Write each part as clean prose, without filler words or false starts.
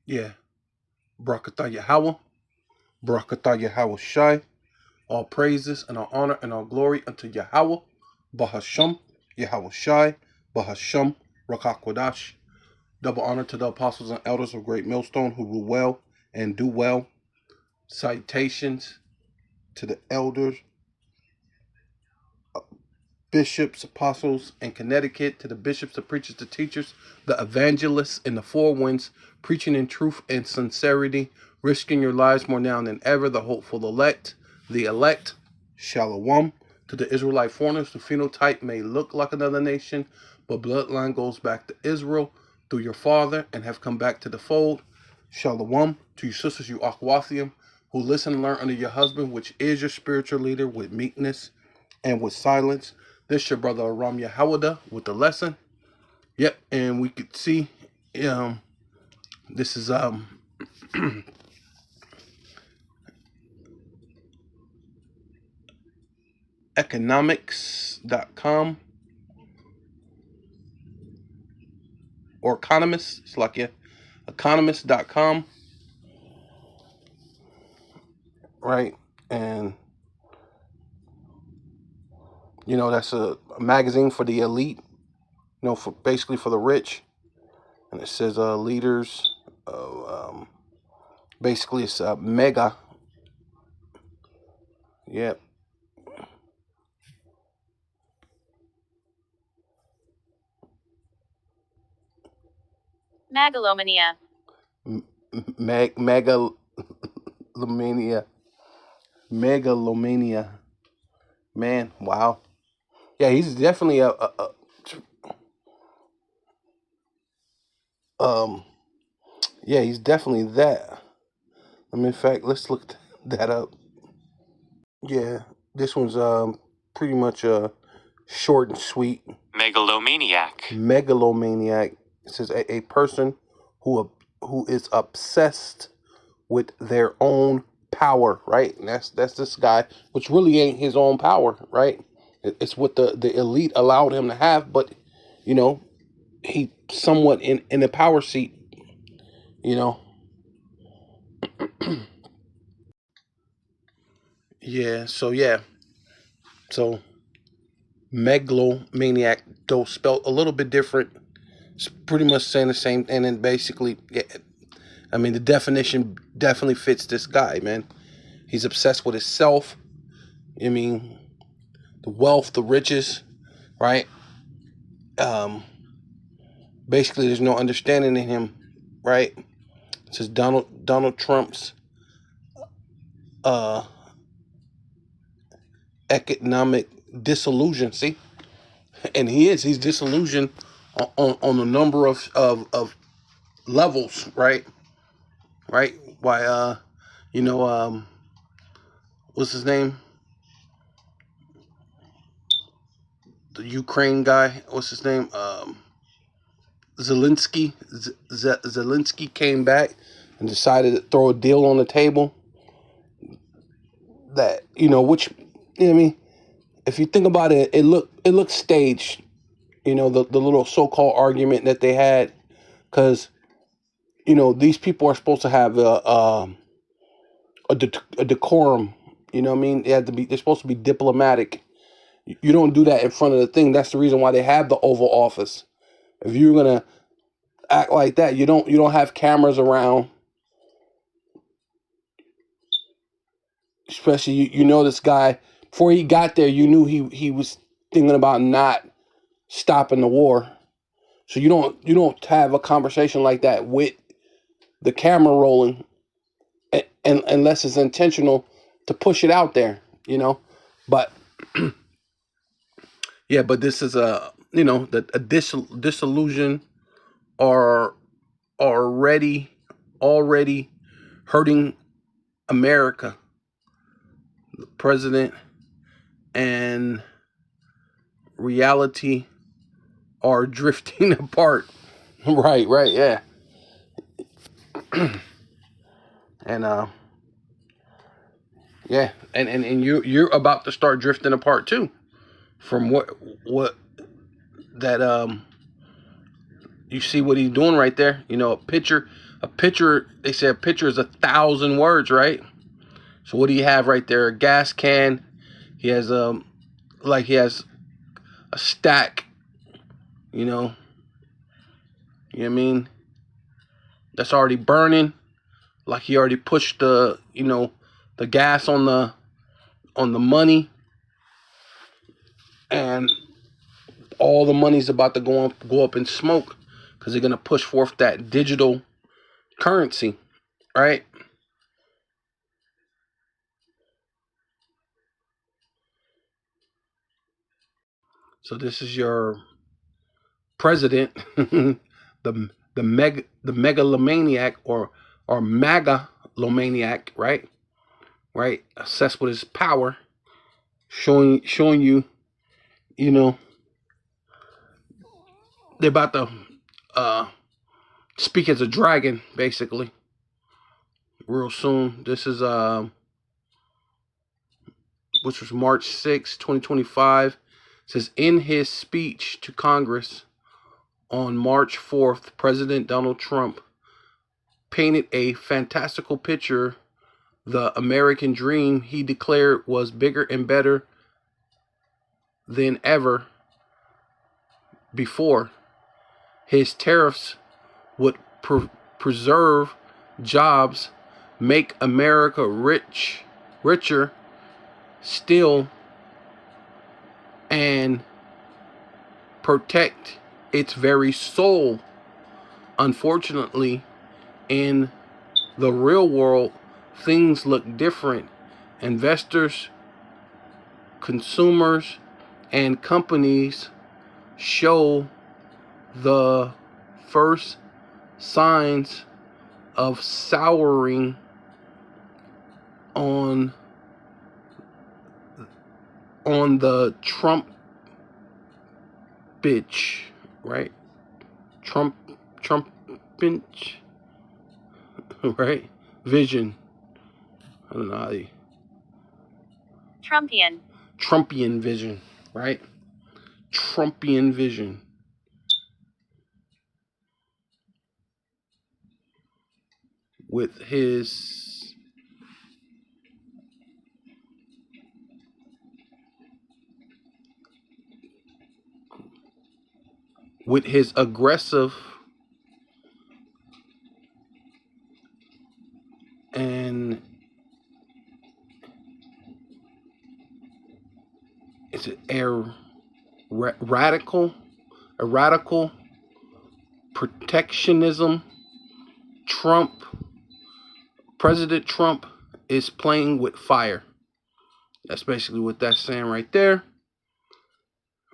Yeah. Barakatah Yahweh. Barakatah Yahweh Shai. All praises and all honor and all glory unto Yahweh. Bahasham. Yahweh Shai. Bahasham. Rakakwadash. Double honor to the apostles and elders of Great Millstone who rule well and do well. Citations to the elders, bishops, apostles in Connecticut, to the bishops, the preachers, the teachers, the evangelists in the four winds, preaching in truth and sincerity, risking your lives more now than ever, the hopeful elect, Shalom, to the Israelite foreigners, the phenotype may look like another nation, but bloodline goes back to Israel through your father and have come back to the fold. Shalom, to your sisters, you Akwathium, who listen and learn under your husband, which is your spiritual leader, with meekness and with silence. This your brother Aram Yahawada with the lesson. Yep, and we could see this is economics.com or economist. It's like economist.com, right? And that's a magazine for the elite, for basically for the rich. And it says leaders of basically it's mega. Yep. Megalomania. Megalomania. Megalomania. Man, wow. Yeah, he's definitely um yeah, he's definitely that. In fact, let's look that up. Yeah, this one's pretty much short and sweet. Megalomaniac. Megalomaniac. It says a person who is obsessed with their own power, right? And that's this guy, which really ain't his own power, right? It's what the elite allowed him to have, but he somewhat in the power seat, you know. Yeah, so megalomaniac, though spelled a little bit different. It's pretty much saying the same, and then basically, yeah, the definition definitely fits this guy, man. He's obsessed with himself. The wealth, the riches, right? Basically, there's no understanding in him, right? It says Donald Trump's uh, economic disillusion. See, and he's disillusioned on a number of levels, right? Right? Why you know what's his name? The Ukraine guy. What's his name? Zelensky. Zelensky came back and decided to throw a deal on the table that which if you think about it, it looked staged. The little so-called argument that they had, because these people are supposed to have a decorum. They're supposed to be diplomatic. You don't do that in front of the thing. That's the reason why they have the Oval Office. If you're gonna act like that, you don't have cameras around. Especially this guy, before he got there, you knew he was thinking about not stopping the war. So you don't have a conversation like that with the camera rolling, and unless it's intentional to push it out there, But yeah, but this is a disillusion are already hurting America. The president and reality are drifting apart. Right, yeah. And yeah, and you're about to start drifting apart too, from what that you see what he's doing right there. A a picture, they say a picture is 1,000 words, right? So what do you have right there? A gas can. He has he has a stack, you know. You know what I mean? That's already burning. Like he already pushed the, the gas on the money, and all the money's about to go up in smoke because they're gonna push forth that digital currency, right? So this is your president, the megalomaniac or magalomaniac, right? Right, obsessed with his power, showing you, you know, they're about to speak as a dragon, basically, real soon. This is which was March 6, 2025. It says in his speech to Congress on March 4th, President Donald Trump painted a fantastical picture. The American dream, he declared, was bigger and better than ever before. His tariffs would preserve jobs, make America richer still, and protect its very soul. Unfortunately, in the real world, things look different. Investors, consumers, and companies show the first signs of souring on the Trump bitch, right? Trump bitch, right? Vision. I don't know how you... Trumpian vision, right? Trumpian vision. With his aggressive and is it radical protectionism. President Trump is playing with fire. That's basically what that's saying right there,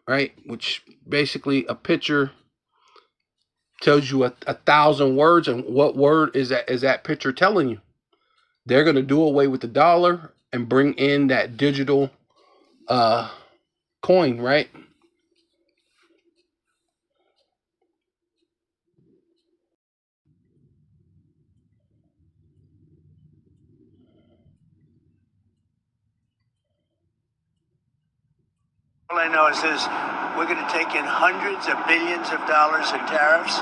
right? Which basically a picture tells you a 1,000 words, and what word is that picture telling you? They're going to do away with the dollar and bring in that digital coin, right? All I know is this: we're going to take in hundreds of billions of dollars in tariffs,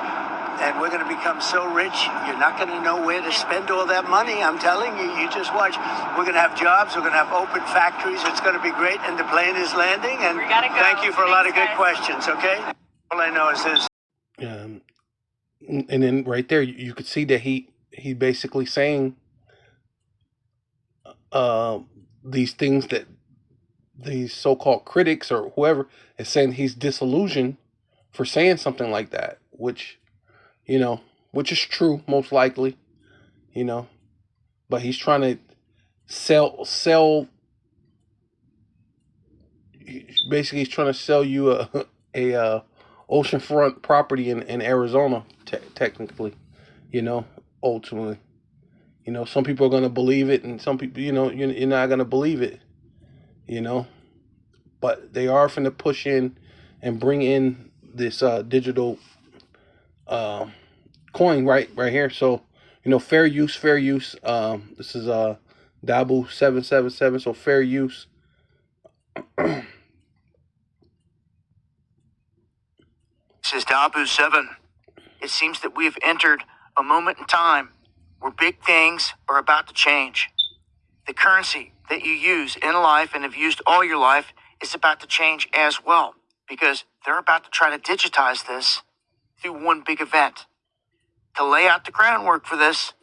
and we're going to become so rich, you're not going to know where to spend all that money. I'm telling you, you just watch. We're going to have jobs. We're going to have open factories. It's going to be great, and the plane is landing. And thank you for a lot of good questions, okay? All I know is this. And then right there, you could see that he basically saying these things that these so-called critics or whoever is saying he's disillusioned for saying something like that, which is true, most likely, but he's trying to sell. Basically, he's trying to sell you a oceanfront property in Arizona, technically, ultimately. Some people are going to believe it, and some people, you're not going to believe it, but they are finna push in and bring in this digital coin right here. So, fair use. This is Dabu 777. So fair use. This is Dabu 7. It seems that we have entered a moment in time where big things are about to change. The currency that you use in life and have used all your life is about to change as well, because they're about to try to digitize this through one big event. To lay out the groundwork for this,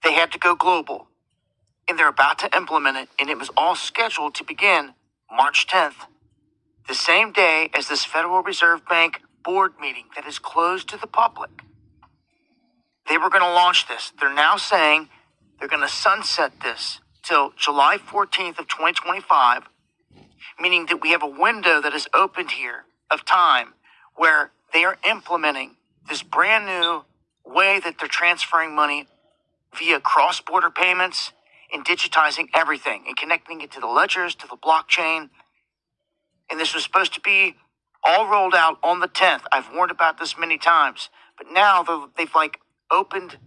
they had to go global, and they're about to implement it, and it was all scheduled to begin March 10th, the same day as this Federal Reserve Bank board meeting that is closed to the public. They were going to launch this. They're now saying they're going to sunset this till July 14th of 2025, meaning that we have a window that is opened here of time where they are implementing this brand new way that they're transferring money via cross-border payments and digitizing everything and connecting it to the ledgers, to the blockchain. And this was supposed to be all rolled out on the 10th. I've warned about this many times, but now they've opened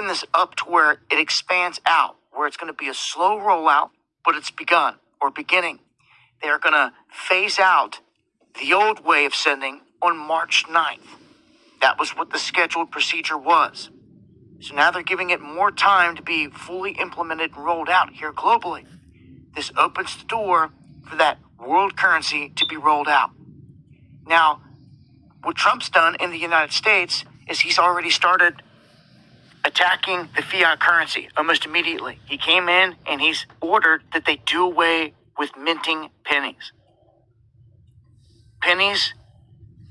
this up to where it expands out, where it's going to be a slow rollout, but it's begun or beginning. They are going to phase out the old way of sending on March 9th. That was what the scheduled procedure was. So now they're giving it more time to be fully implemented and rolled out here globally. This opens the door for that world currency to be rolled out. Now, what Trump's done in the United States is he's already started attacking the fiat currency almost immediately. He came in and he's ordered that they do away with minting pennies. Pennies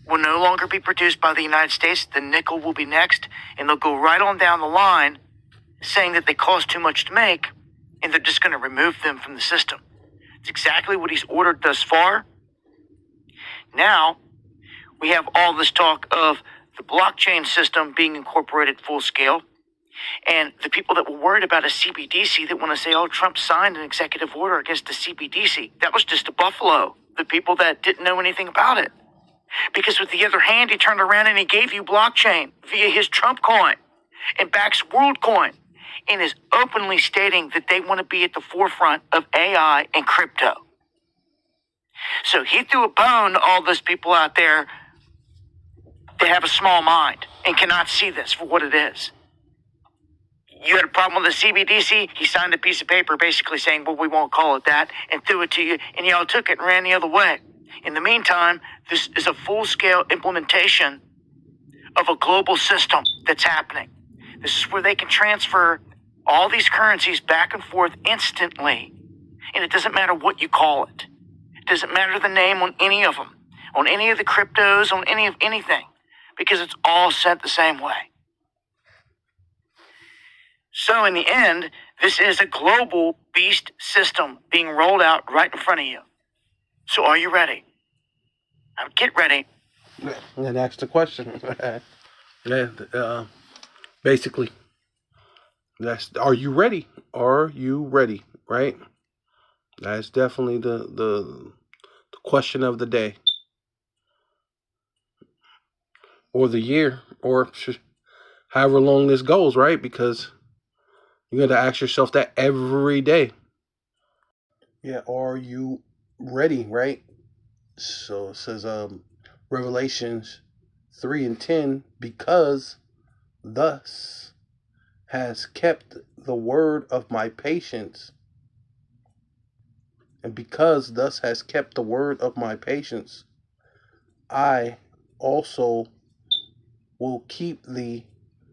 will no longer be produced by the United States. The nickel will be next, and they'll go right on down the line saying that they cost too much to make, and they're just going to remove them from the system. It's exactly what he's ordered thus far. Now, we have all this talk of the blockchain system being incorporated full scale, and the people that were worried about a CBDC that want to say, oh, Trump signed an executive order against the CBDC. That was just a buffalo. The people that didn't know anything about it. Because with the other hand, he turned around and he gave you blockchain via his Trump coin and backs WorldCoin and is openly stating that they want to be at the forefront of AI and crypto. So he threw a bone to all those people out there that have a small mind and cannot see this for what it is. You had a problem with the CBDC, he signed a piece of paper basically saying, well, we won't call it that, and threw it to you, and y'all took it and ran the other way. In the meantime, this is a full-scale implementation of a global system that's happening. This is where they can transfer all these currencies back and forth instantly, and it doesn't matter what you call it. It doesn't matter the name on any of them, on any of the cryptos, on any of anything, because it's all sent the same way. So in the end, this is a global beast system being rolled out right in front of you. So are you ready? Now get ready. And that's the question. Basically, are you ready? Are you ready? Right? That's definitely the question of the day, or the year, or however long this goes. Right? Because you got to ask yourself that every day. Yeah, are you ready? Right? So it says, Revelations 3:10, because thus has kept the word of my patience, and because thus has kept the word of my patience, I also will keep thee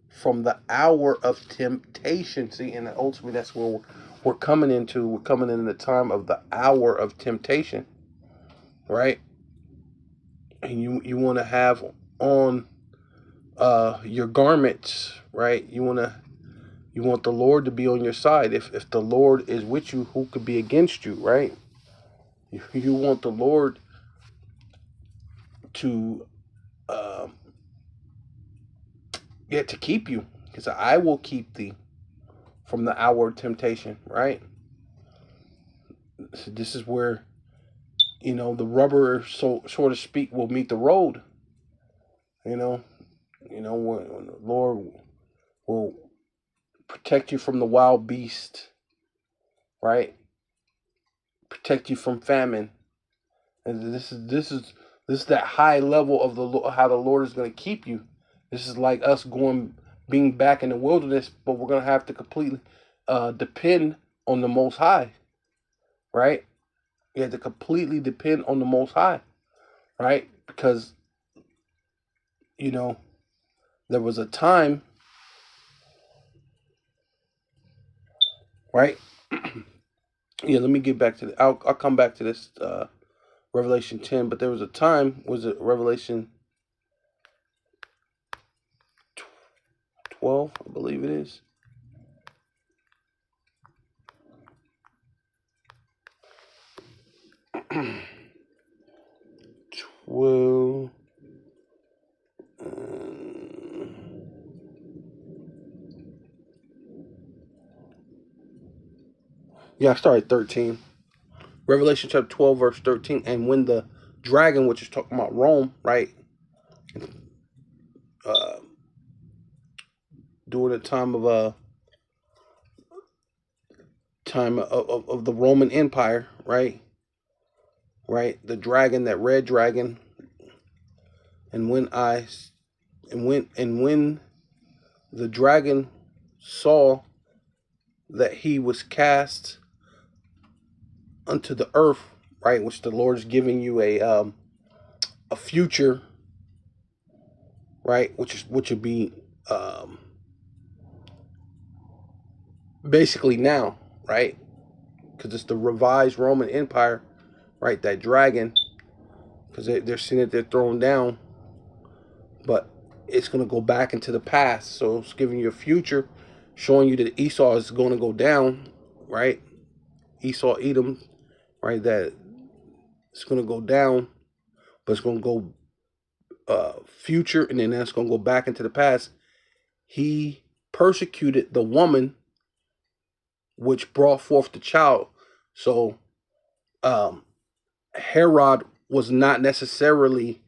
from the hour of temptation. See, and ultimately that's where we're coming into. We're coming in the time of the hour of temptation, right? And you want to have on your garments, right? You want the Lord to be on your side. If the Lord is with you, who could be against you, right? You want the Lord to to keep you, because I will keep thee from the hour of temptation, right? So this is where the rubber, so to speak, will meet the road. When the Lord will protect you from the wild beast, right? Protect you from famine, and this is that high level of how the Lord is going to keep you. This is like us going being back in the wilderness, but we're going to have to completely depend on the Most High, right? You have to completely depend on the Most High, right? Because, you know, there was a time, right? Yeah, let me get back to the. I'll come back to this Revelation 10, but there was a time. Was it Revelation 12? I believe it is. Well, yeah, I started 13. Revelation chapter 12, verse 13. And when the dragon, which is talking about Rome, right? During the time of the Roman Empire, right? Right? The dragon, that red dragon. And when the dragon saw that he was cast unto the earth, right, which the Lord is giving you a future, right, which would be basically now, right, because it's the revised Roman Empire, right, that dragon, because they're seeing that they're thrown down, but it's going to go back into the past. So it's giving you a future, showing you that Esau is going to go down, right, Esau, Edom, right, that it's going to go down, but it's going to go future, and then that's going to go back into the past. He persecuted the woman which brought forth the child. So Herod was not necessarily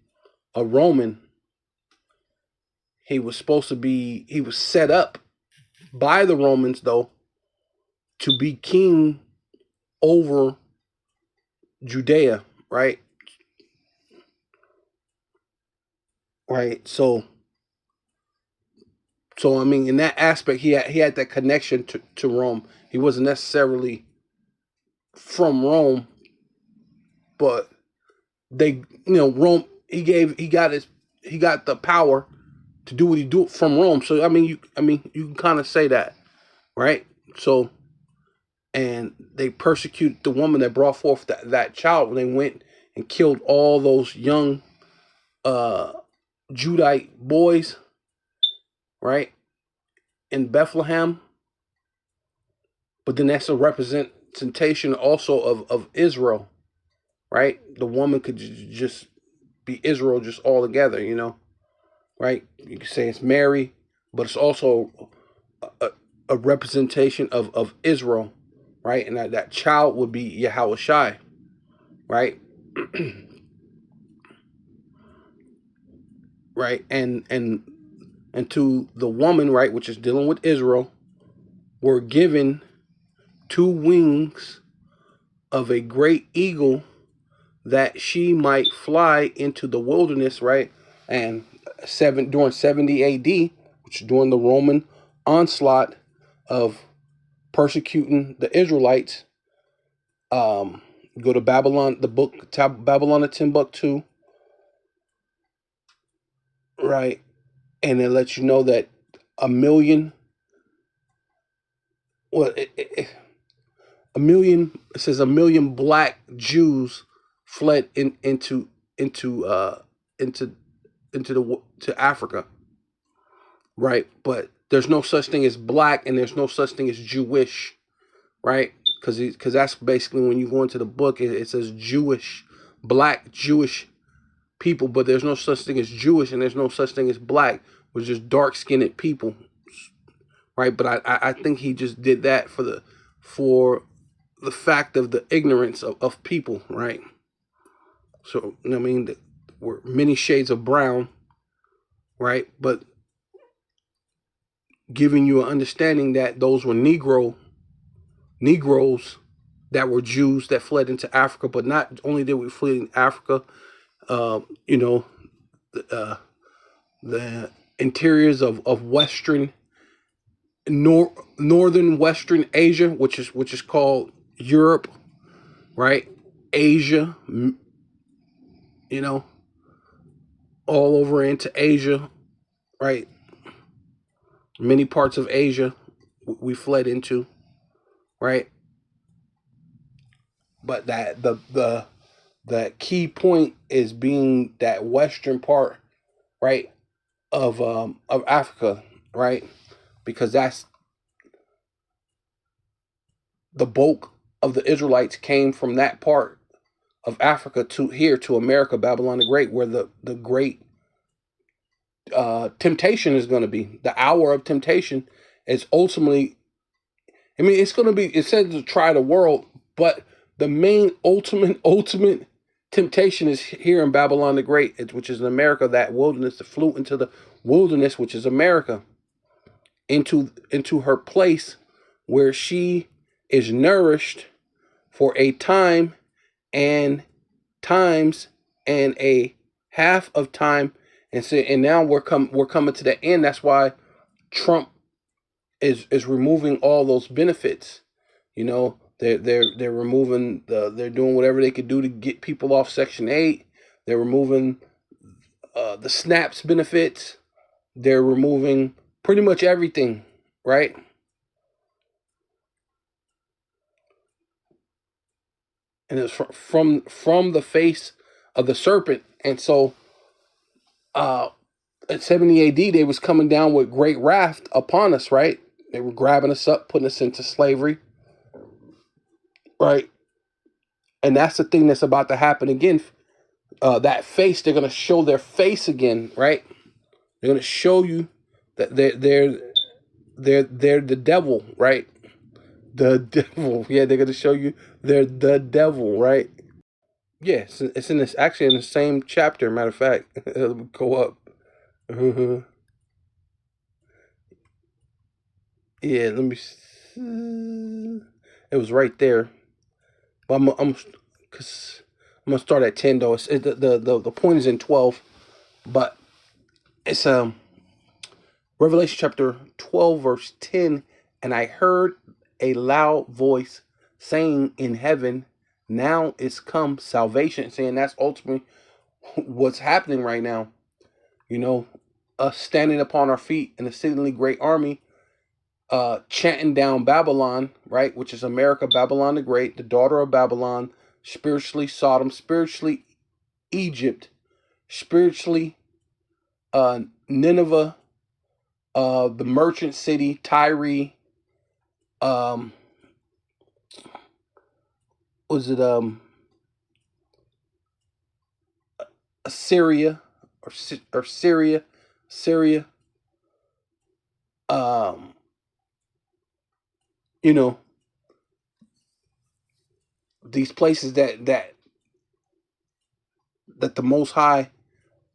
a Roman. He was set up by the Romans, though, to be king over Judea, right? Right. So I mean, in that aspect, he had that connection to Rome. He wasn't necessarily from Rome, but Rome. He got the power to do what he do from Rome. So I mean, you can kind of say that, right? So, and they persecuted the woman that brought forth that child when they went and killed all those young Judite boys, right, in Bethlehem. But then that's a representation also of Israel, right? The woman could just be Israel just all together, right? You could say it's Mary, but it's also a representation of Israel, right? And that child would be Yahushai, right? Right? And to the woman, right, which is dealing with Israel, were given 2 wings of a great eagle that she might fly into the wilderness, right? And during 70 AD, which is during the Roman onslaught of persecuting the Israelites, go to Babylon, the book Babylon of Timbuktu, right? And it lets you know that a million, it says a million black Jews fled into Africa, right? But there's no such thing as black, and there's no such thing as Jewish, right? Because that's basically when you go into the book, it says black Jewish people, but there's no such thing as Jewish, and there's no such thing as black. We're just dark-skinned people, right? But I think he just did that for the fact of the ignorance of people, right? So, I mean, we're many shades of brown, right? But giving you an understanding that those were Negroes that were Jews that fled into Africa. But not only did we flee in Africa, the interiors of northern Western Asia, which is called Europe, right? Asia, you know, all over into Asia, right? Many parts of Asia we fled into, right? But that the key point is being that western part, right, of Africa, right? Because that's the bulk of the Israelites came from that part of Africa to here to America, Babylon the Great, where the great temptation is going to be. The hour of temptation is ultimately, I mean, it's going to be, it says to try the world, but the main ultimate temptation is here in Babylon the Great, which is in America, that wilderness, the flew into the wilderness, which is America, into her place where she is nourished for a time and times and a half of time, and so, and now we're coming to the end. That's why Trump is removing all those benefits. You know, they're removing they're doing whatever they could do to get people off Section 8. They're removing the SNAPs benefits. They're removing pretty much everything, right? And it's from the face of the serpent. And so at 70 AD, they was coming down with great wrath upon us, right? They were grabbing us up, putting us into slavery, right? And that's the thing that's about to happen again. That face, they're going to show their face again, right? They're going to show you that they're the devil, right? The devil. Yeah, they're going to show you they're the devil, right? Yeah, it's in this, actually in the same chapter. Matter of fact, let me go up. Yeah, let me. It was right there, but cause I'm gonna start at 10 though. The point is in 12, but it's Revelation chapter 12 verse 10, and I heard a loud voice saying in heaven, "Now is come salvation," saying that's ultimately what's happening right now. You know, us standing upon our feet in a exceedingly great army, chanting down Babylon, right, which is America, Babylon the Great, the daughter of Babylon, spiritually Sodom, spiritually Egypt, spiritually Nineveh, the merchant city, Tyre, um, was it Assyria or Syria, um, you know, these places that the Most High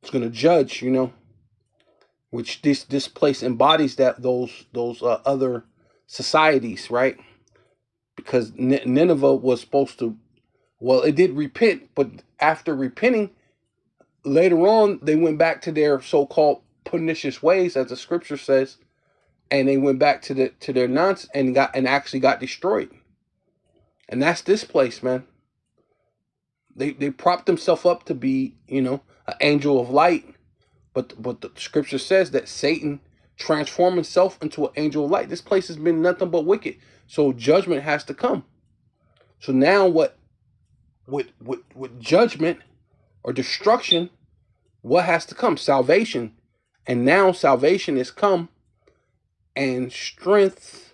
is going to judge, you know, which this place embodies that those other societies, right? Because Nineveh was supposed to, well, it did repent, but after repenting, later on they went back to their so-called pernicious ways, as the scripture says, and they went back to their nonsense and actually got destroyed. And that's this place, man. They propped themselves up to be, you know, an angel of light, but the scripture says that Satan transformed himself into an angel of light. This place has been nothing but wicked, so judgment has to come. So now what, with judgment or destruction, what has to come? Salvation. And now salvation is come, and strength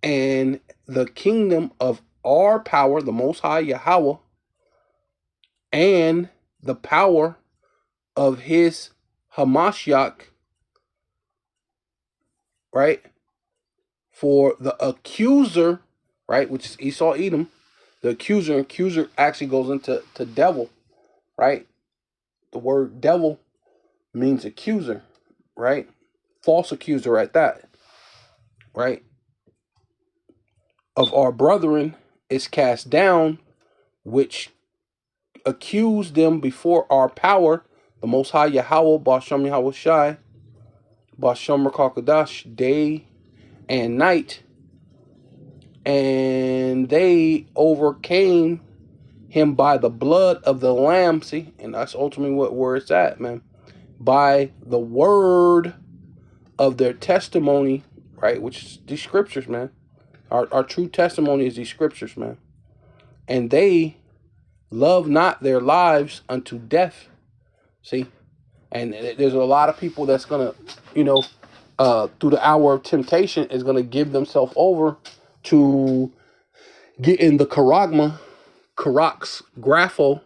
and the kingdom of our power, the Most High Yahweh, and the power of his Hamashiach, right? For the accuser, right, which is Esau Edom, the accuser actually goes into devil, right? The word devil means accuser, right? False accuser at that, right? Of our brethren is cast down, which accused them before our power, the Most High Yahweh, Bashem Yahweh Shai, Bashem Rakakadash, day and night, and they overcame him by the blood of the Lamb. See, and that's ultimately where it's at, man. By the word of their testimony, right? Which is these scriptures, man. Our true testimony is these scriptures, man. And they love not their lives unto death. See? And there's a lot of people that's going to, through the hour of temptation, is going to give themselves over to getting the charagma, grapho,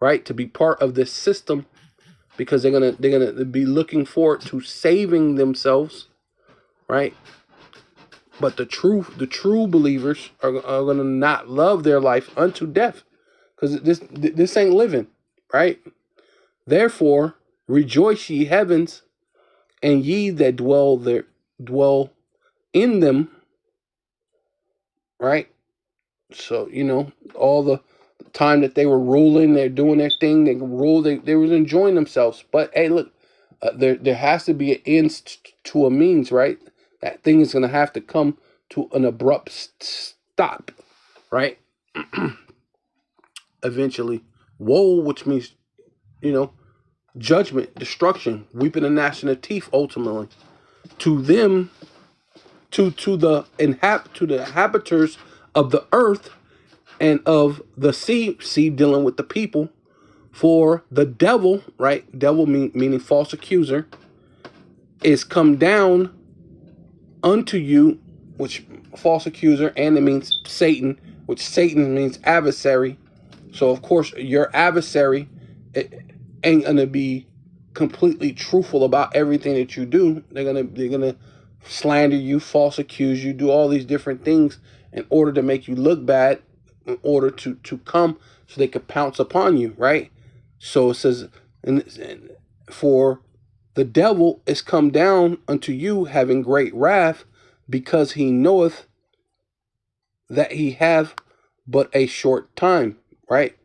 right? To be part of this system, because they're gonna be looking forward to saving themselves, right? But the true believers are gonna not love their life unto death, because this ain't living, right? Therefore, rejoice ye heavens, and ye that dwell in them, right? So all the time that they were ruling, they're doing their thing. They rule. They was enjoying themselves. But hey, look, there has to be an end to a means, right? That thing is gonna have to come to an abrupt stop, right? Eventually, woe, which means judgment, destruction, weeping and gnashing of teeth. Ultimately, to them, to the inhabitants of the earth and of the sea dealing with the people. For the devil, right? Devil meaning false accuser, is come down unto you, which false accuser, and it means Satan, which Satan means adversary. So of course your adversary ain't gonna be completely truthful about everything that you do. They're gonna slander you, false accuse you, do all these different things in order to make you look bad, in order to come so they could pounce upon you, right? So it says, and for the devil is come down unto you having great wrath, because he knoweth that he have but a short time, right?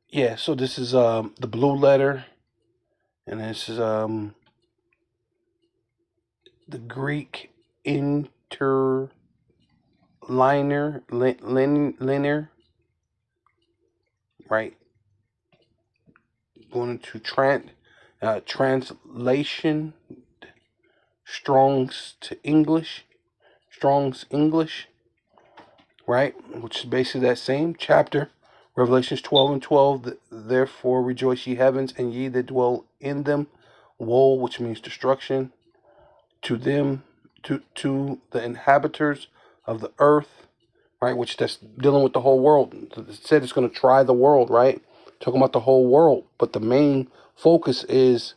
Yeah, so this is the blue letter, and this is the Greek interlinear linear, right? Going into translation, Strong's English, right? Which is basically that same chapter, Revelations 12:12. Therefore rejoice ye heavens, and ye that dwell in them. Woe, which means destruction, to them, to the inhabitants of the earth, right? Which that's dealing with the whole world. It said it's going to try the world, right? Talking about the whole world, but the main focus is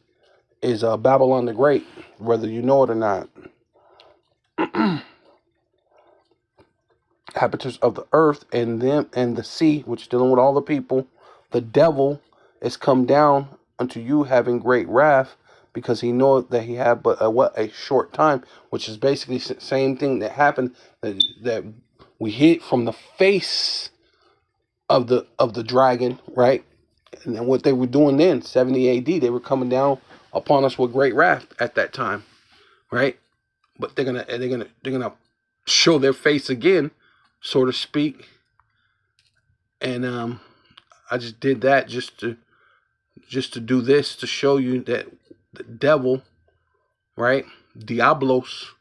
Babylon the Great, whether you know it or not. Inhabitants of the earth and them and the sea, which is dealing with all the people. The devil is come down unto you having great wrath, because he knoweth that he had but a short time, which is basically the same thing that happened, that we hid from the face of the dragon, right? And then what they were doing then, 70 AD, they were coming down upon us with great wrath at that time, right? But they're gonna show their face again, so to speak. And I just did that just to do this, to show you that the devil, right? Diablos.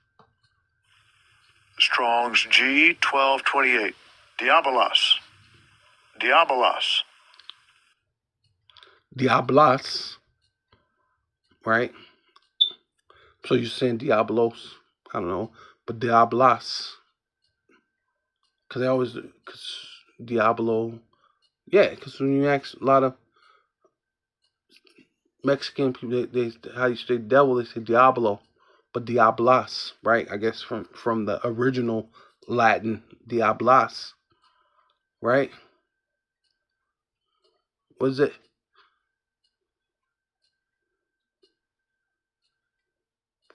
Strong's G 1228. Diabolos. Diablos, right? So you're saying Diablos, I don't know, but Diablos, because Diablo, yeah, because when you ask a lot of Mexican people, they how you say devil, they say Diablo, but Diablos, right? I guess from the original Latin, Diablos, right? What is it?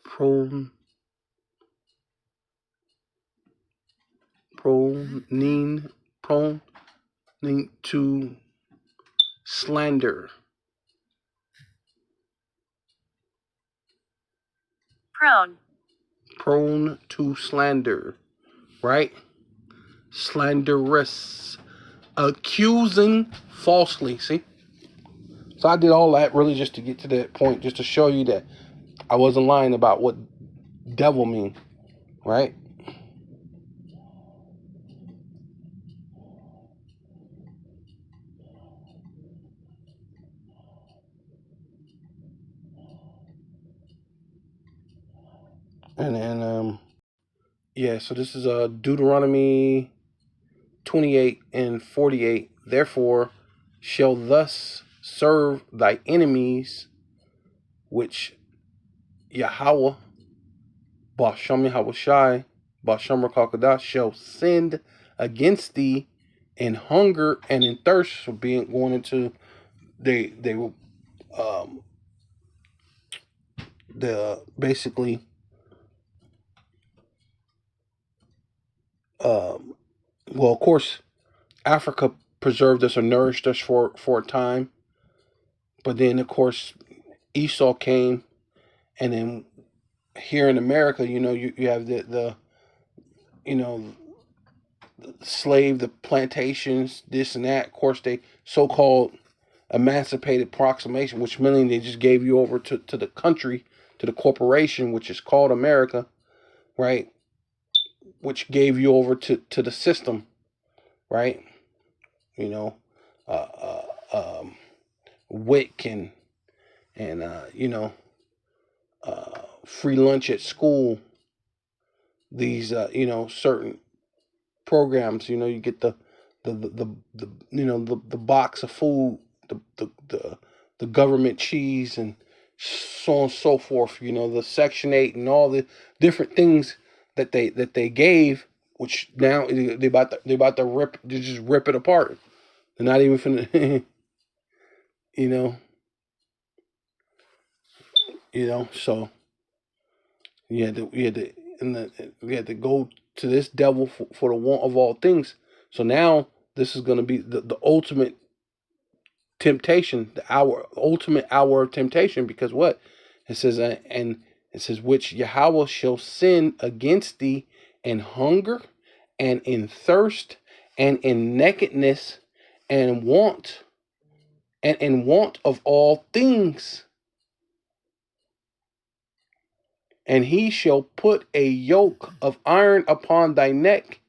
Pronin to slander. Prone to slander, right? Slanderous. Accusing falsely. See? So I did all that really just to get to that point, just to show you that I wasn't lying about what devil mean, right? And then, yeah, so this is Deuteronomy 28 and 48. Therefore, shall thus serve thy enemies, which Yahweh, Bashem Yahushai, Bashem Rakakadah, shall send against thee in hunger and in thirst. So being going into they will the basically well, of course, Africa preserved us or nourished us for a time, but then of course Esau came, and then here in America, you have the you know the slave, the plantations, this and that. Of course, they so-called emancipated proclamation, which meaning they just gave you over to the country, to the corporation, which is called America, right? Which gave you over to the system, right? You know, uh, WIC and free lunch at school. These certain programs. You get the box of food, the government cheese, and so on and so forth. The Section 8 and all the different things that they gave, which now they just rip it apart. They're not even finna, you know, So we had to go to this devil for the want of all things. So now this is going to be the ultimate temptation, ultimate hour of temptation, because what it says, and it says, which Yahweh shall send against thee in hunger and in thirst and in nakedness and want and in want of all things. And he shall put a yoke of iron upon thy neck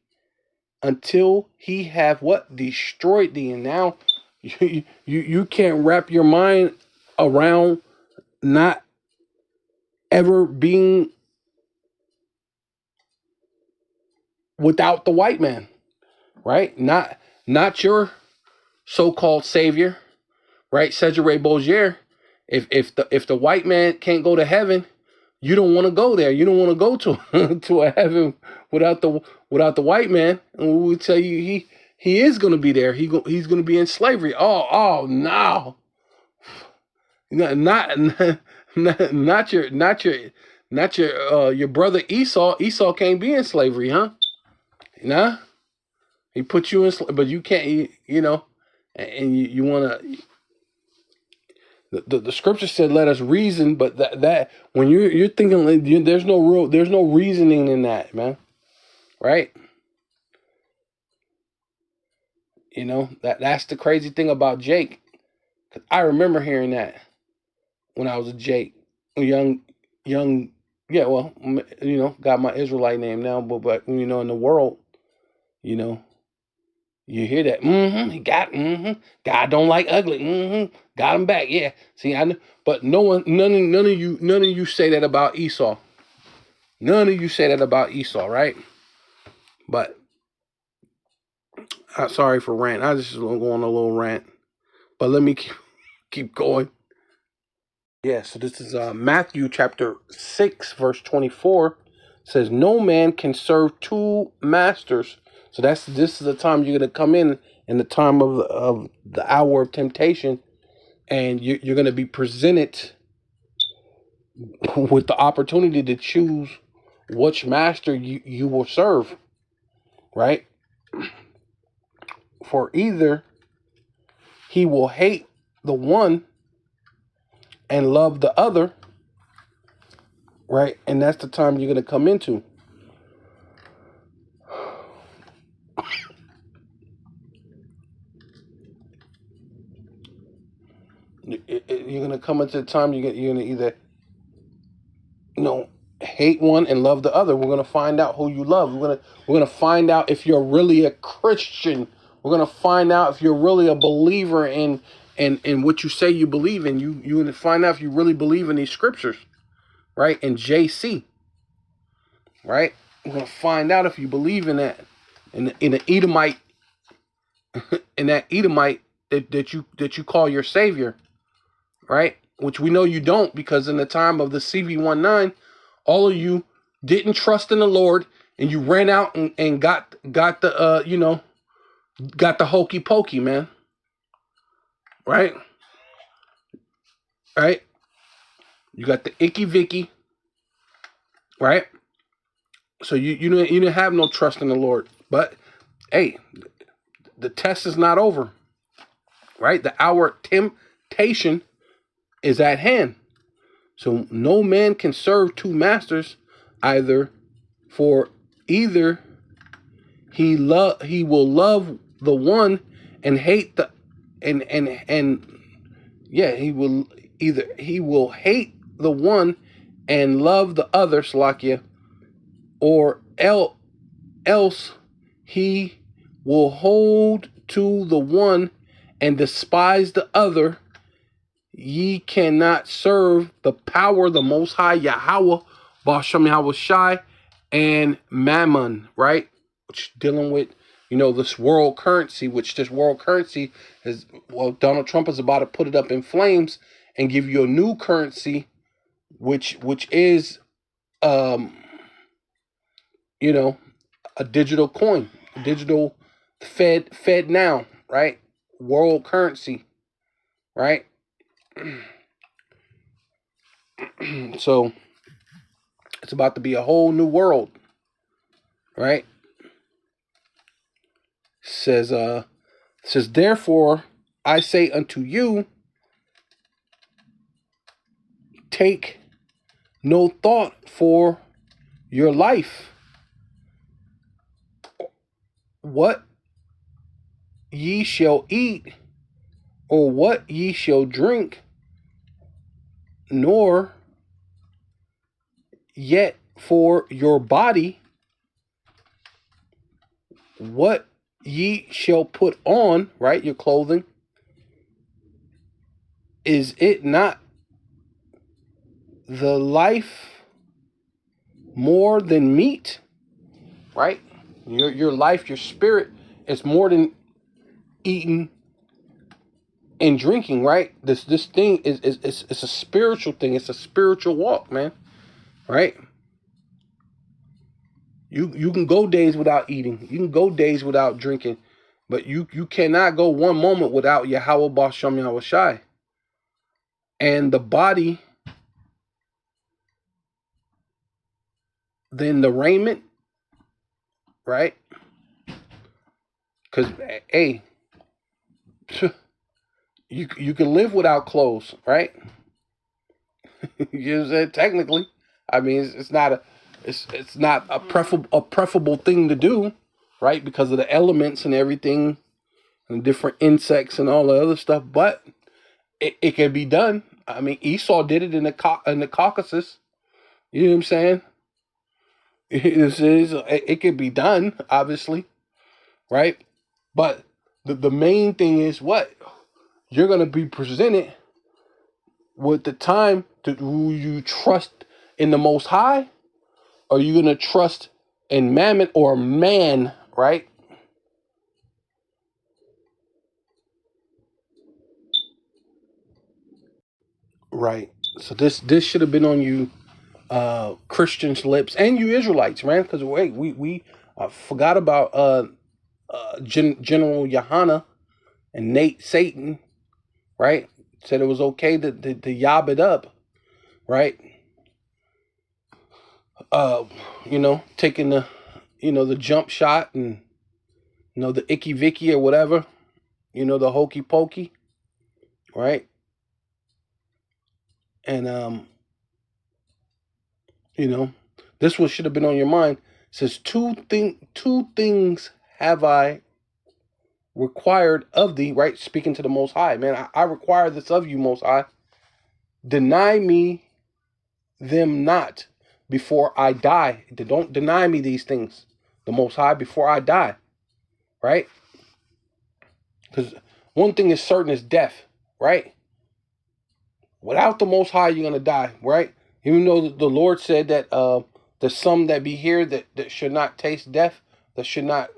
until he have what? Destroyed thee. And now you can't wrap your mind around not ever being without the white man, right? Not your so-called savior, right? Cedric Bozier. If the white man can't go to heaven, you don't want to go there. You don't want to go to to a heaven without the white man. And we will tell you he is going to be there. He's going to be in slavery. Oh no. Not your brother Esau. Esau can't be in slavery, huh? Nah. He put you in, but you can't. And you want to. The scripture said, "Let us reason," but that when you're thinking, there's no reasoning in that, man, right? That's the crazy thing about Jake. 'Cause I remember hearing that when I was a Jake, young, yeah. Well, got my Israelite name now, but in the world, you know, you hear that. He got. God don't like ugly. Got him back. Yeah. See, I know, but none of you say that about Esau. None of you say that about Esau, right? But sorry for rant. I just going on a little rant. But let me keep going. Yeah. So this is Matthew chapter 6, verse 24. Says, "No man can serve two masters." So this is the time you're gonna come in the time of the hour of temptation, and you're gonna be presented with the opportunity to choose which master you will serve, right? For either he will hate the one and love the other, right? And that's the time you're going to come into. You're going to come into the time you're going to either, hate one and love the other. We're going to find out who you love. We're going to find out if you're really a Christian. We're going to find out if you're really a believer in what you say you believe in. You're going to find out if you really believe in these scriptures, right? In JC, right? We're going to find out if you believe in that, in an Edomite, in that Edomite that you call your savior, right? Which we know you don't, because in the time of the CV-19, all of you didn't trust in the Lord, and you ran out and got the got the hokey pokey, man. Right? Right? You got the icky vicky, right? So you didn't have no trust in the Lord. But hey, the test is not over. Right? The hour of temptation is at hand. So no man can serve two masters, for either he will love the one and hate the he will hate the one and love the other, Slakia, or else he will hold to the one and despise the other. Ye cannot serve the power, the Most High Yahweh, Basham Yahweh Shai, and Mammon, right? Which dealing with, this world currency, which this world currency is, Donald Trump is about to put it up in flames and give you a new currency, which is, a digital coin, digital Fed now, right? World currency, right? So it's about to be a whole new world, right? Says therefore I say unto you, take no thought for your life, what ye shall eat, or what ye shall drink, nor yet for your body, what ye shall put on, right? Your clothing. Is it not the life more than meat, right? Your life, your spirit is more than eating and drinking, right? This thing is it's a spiritual thing. It's a spiritual walk, man, right? You can go days without eating. You can go days without drinking, but you cannot go one moment without Yahweh Basham Yahweh Shai. And the body, then the raiment, right? Because, hey, you can live without clothes, right? You know what I'm saying? Technically, I mean, it's not a preferable thing to do, right? Because of the elements and everything, and different insects and all the other stuff. But it can be done. I mean, Esau did it in the Caucasus. You know what I'm saying? It can be done, obviously, right? But the main thing is what? You're going to be presented with the time to who you trust in the Most High, or are you going to trust in mammon or man, right? Right. So this should have been on you Christians' lips and you Israelites, man, because wait, we forgot about General Yohana and Nate Satan, right? Said it was okay to yob it up, right? Taking the jump shot and the icky vicky or whatever, the hokey pokey, right? And this one should have been on your mind. It says two things have I required of thee, right? Speaking to the Most High, man. I require this of you, Most High. Deny me them not before I die. Don't deny me these things, the Most High, before I die, right? Because one thing is certain is death, right? Without the Most High, you're gonna die, right? Even though the Lord said that there's some that be here that should not taste death, that should not,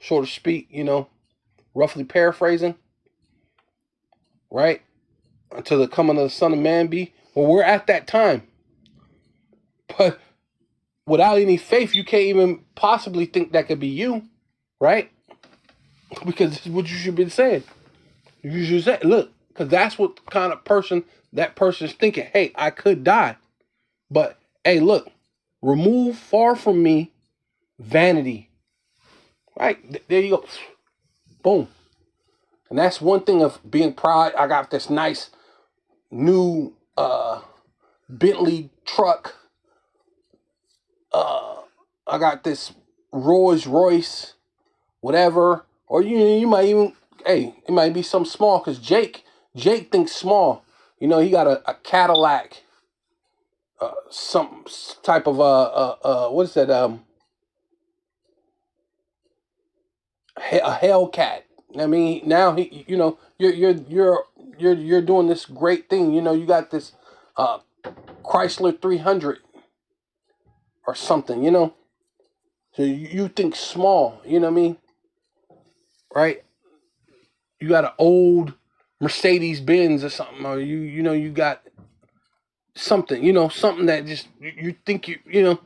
so to speak, roughly paraphrasing, right? Until the coming of the Son of Man be. Well, we're at that time. But without any faith, you can't even possibly think that could be you, right? Because this is what you should have been saying. You should say, look, because that's what kind of person that person's thinking. Hey, I could die. But, hey, look, remove far from me vanity. Right? There you go. Boom. And that's one thing of being proud. I got this nice new Bentley truck. I got this Rolls Royce, whatever. Or you might even, hey, it might be something small, because Jake thinks small. He got a Cadillac, some type of what is that? A Hellcat. I mean, now you're doing this great thing. You got this Chrysler 300 or something. So you think small. You know what I mean? Right? You got an old Mercedes Benz or something, or you got something, something that just you think it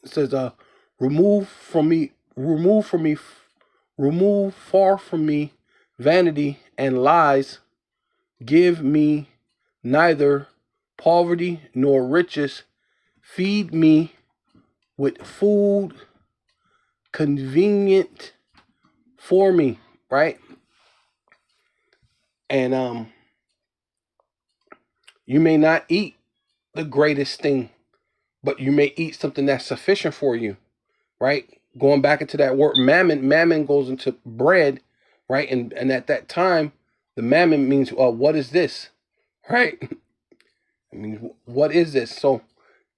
says remove far from me vanity and lies, give me neither poverty nor riches, feed me with food convenient for me, right? And you may not eat the greatest thing, but you may eat something that's sufficient for you, right? Going back into that word mammon goes into bread, right? And at that time, the mammon means, what is this, right? I mean, what is this? So,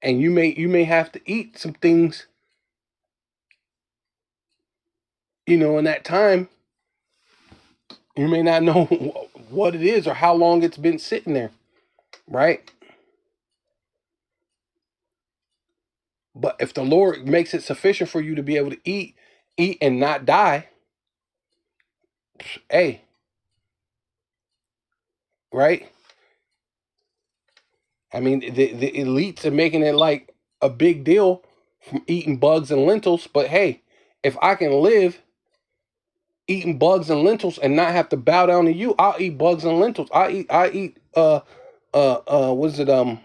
and you may have to eat some things, in that time. You may not know what it is or how long it's been sitting there, right? But if the Lord makes it sufficient for you to be able to eat and not die, hey, right? I mean, the elites are making it like a big deal from eating bugs and lentils. But hey, if I can live eating bugs and lentils and not have to bow down to you, I'll eat bugs and lentils. I eat what is it,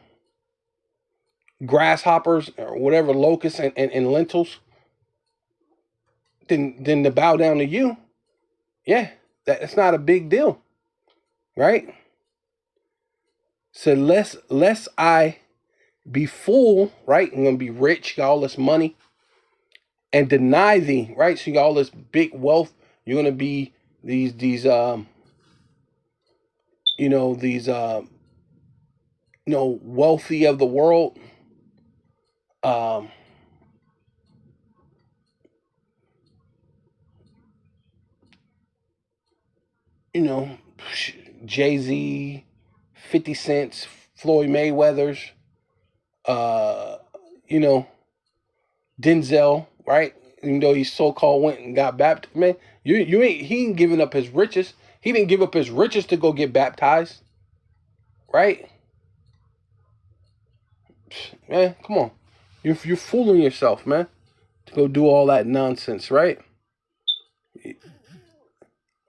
grasshoppers or whatever, locusts and lentils, than to bow down to you. Yeah, that's not a big deal, right? So lest I be full, right? I'm gonna be rich, got all this money, and deny thee, right? So you got all this big wealth. You're gonna be these wealthy of the world. Um, you know, Jay-Z, 50 Cents, Floyd Mayweather's, uh, you know, Denzel, right? Even though he so-called went and got baptized, man, he ain't giving up his riches. He didn't give up his riches to go get baptized, right? Man, come on, you're fooling yourself, man, to go do all that nonsense, right?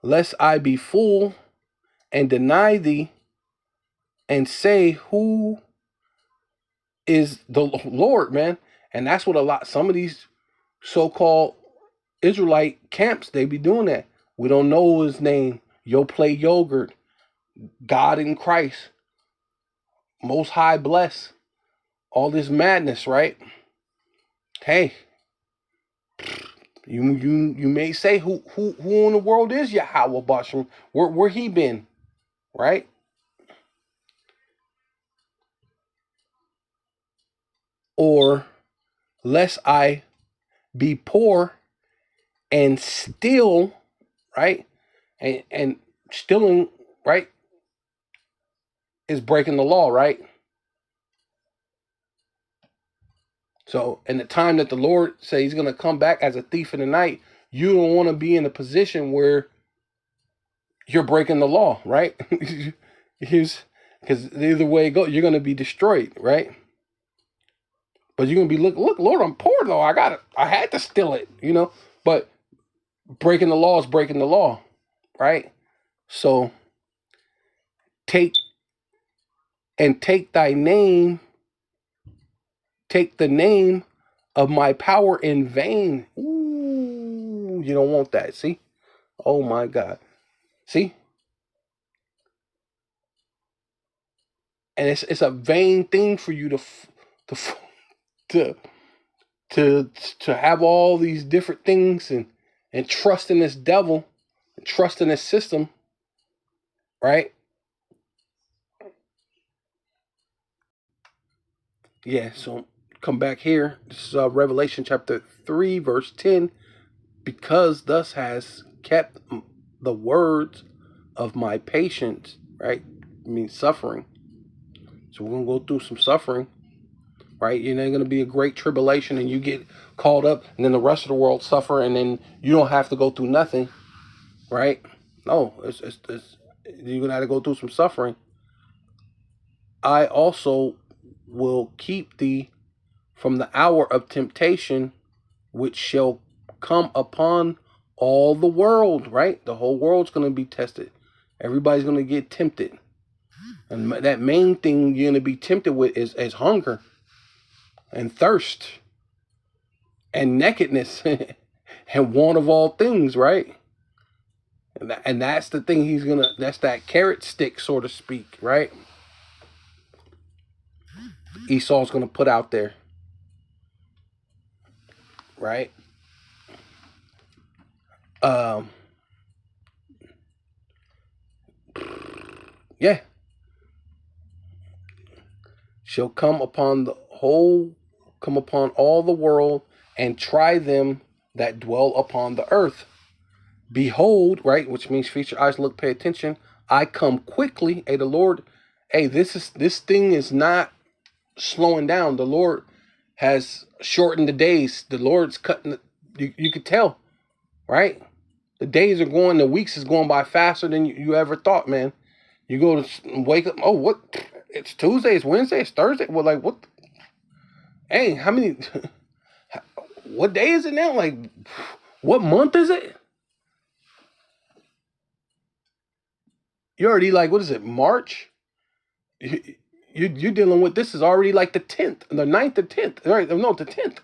Lest I be fool and deny thee and say, who is the Lord, man? And that's what some of these so-called Israelite camps, they be doing that. We don't know his name. Yo play yogurt. God in Christ. Most High bless. All this madness, right? Hey, you may say, who in the world is Yahweh Bashem? Where he been, right? Or lest I be poor and steal, right? And stealing, right, is breaking the law, right? So in the time that the Lord says he's going to come back as a thief in the night, you don't want to be in a position where you're breaking the law, right? Because either way it goes, you're going to be destroyed, right? But you're going to be, look, Lord, I'm poor though. I had to steal it, but breaking the law is breaking the law, right? So take thy name, take the name of my power in vain. Ooh, you don't want that. See? Oh my God. See? And it's a vain thing for you to have all these different things and trust in this devil, and trust in this system, right? Yeah, so come back here. This is Revelation chapter 3, verse 10. Because thus has kept the words of my patience, right? I mean, suffering. So we're going to go through some suffering, right? You're going to be a great tribulation and you get caught up, and then the rest of the world suffer, and then you don't have to go through nothing, right? No, it's you're going to have to go through some suffering. I also will keep thee from the hour of temptation, which shall come upon all the world, right? The whole world's going to be tested. Everybody's going to get tempted. And that main thing you're going to be tempted with is hunger and thirst and nakedness and want of all things, right? And that's the thing that's that carrot stick, so to speak, right? Esau's going to put out there, right? Yeah. Shall come upon all the world, and try them that dwell upon the earth. Behold, right, which means feast your eyes, look, pay attention. I come quickly. Hey, the Lord, this thing is not slowing down. The Lord has shortened the days. The Lord's cutting you could tell, right? The days are going, the weeks is going by faster than you ever thought, man. You go to wake up, oh, what? It's Tuesday, it's Wednesday, it's Thursday. Well, like, what? Hey, how many? What day is it now? Like, what month is it? You're already like, what is it, March? You're dealing with, this is already like the 10th, the 9th or 10th. Right? No, the 10th.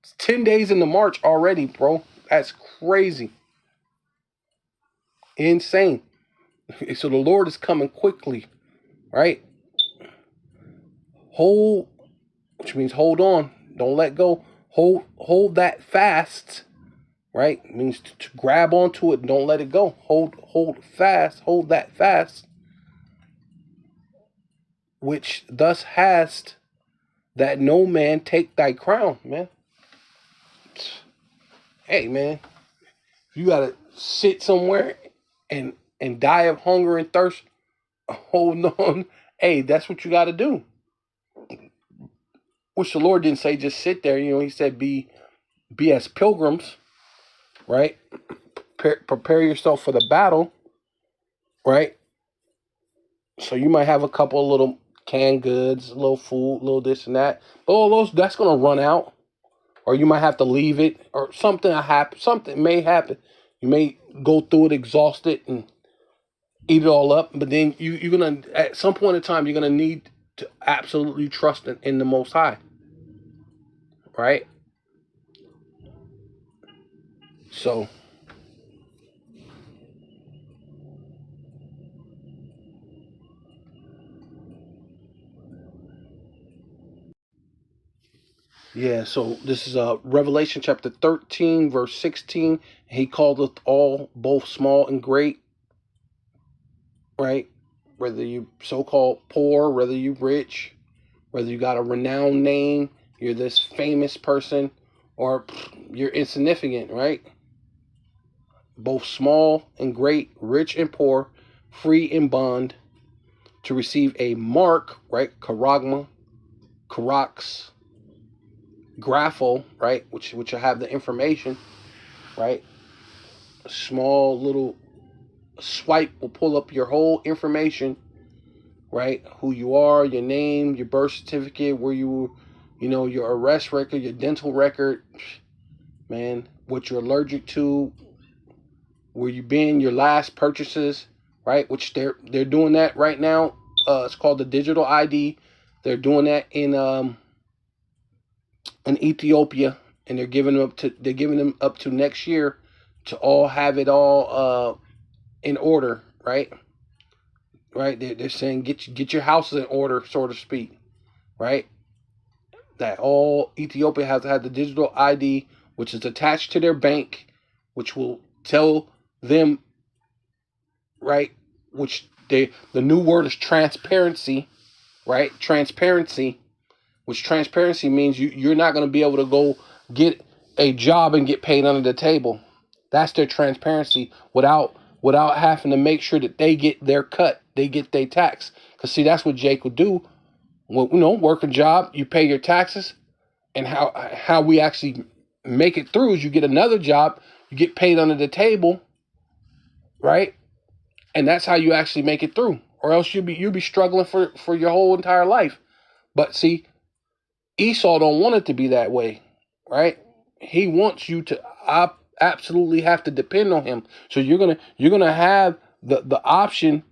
It's 10 days into March already, bro. That's crazy. Insane. So the Lord is coming quickly, right? Which means hold on. Don't let go. Hold that fast, right? It means to grab onto it. Don't let it go. Hold fast. Hold that fast. Which thus hast, that no man take thy crown, man. Hey, man. You got to sit somewhere and die of hunger and thirst. Hold on. Hey, that's what you got to do. Which the Lord didn't say just sit there. He said be as pilgrims, right? Prepare yourself for the battle, right? So you might have a couple of little canned goods, a little food, a little this and that. But all those, that's going to run out. Or you might have to leave it, or something may happen. You may go through it exhausted, and eat it all up. But then you're gonna, at some point in time, you're gonna need to absolutely trust in the Most High, right? So yeah, so this is Revelation chapter 13, verse 16. He calleth all, both small and great, right? Whether you so-called poor, whether you rich, whether you got a renowned name, you're this famous person, or you're insignificant, right? Both small and great, rich and poor, free and bond, to receive a mark, right? Charagma, Charax, Graphel, right? Which will have the information, right? A small little swipe will pull up your whole information, right? Who you are, your name, your birth certificate, where you know, your arrest record, your dental record, man, what you're allergic to, where you've been, your last purchases, right? Which they're doing that right now. It's called the digital ID. They're doing that in Ethiopia, and they're giving them up to next year to all have it all in order, right? Right? They're saying get your houses in order, so to speak, right? That all Ethiopia has to have the digital ID, which is attached to their bank, which will tell them, right? Which the new word is transparency, right? Transparency, which transparency means you're not going to be able to go get a job and get paid under the table. That's their transparency without having to make sure that they get their cut, they get their tax. Because see, that's what Jake would do. Well, you know, work a job, you pay your taxes, and how we actually make it through is you get another job, you get paid under the table, right? And that's how you actually make it through. Or else you'll be struggling for your whole entire life. But see, Esau don't want it to be that way, right? He wants you to absolutely have to depend on him. So you're gonna have the option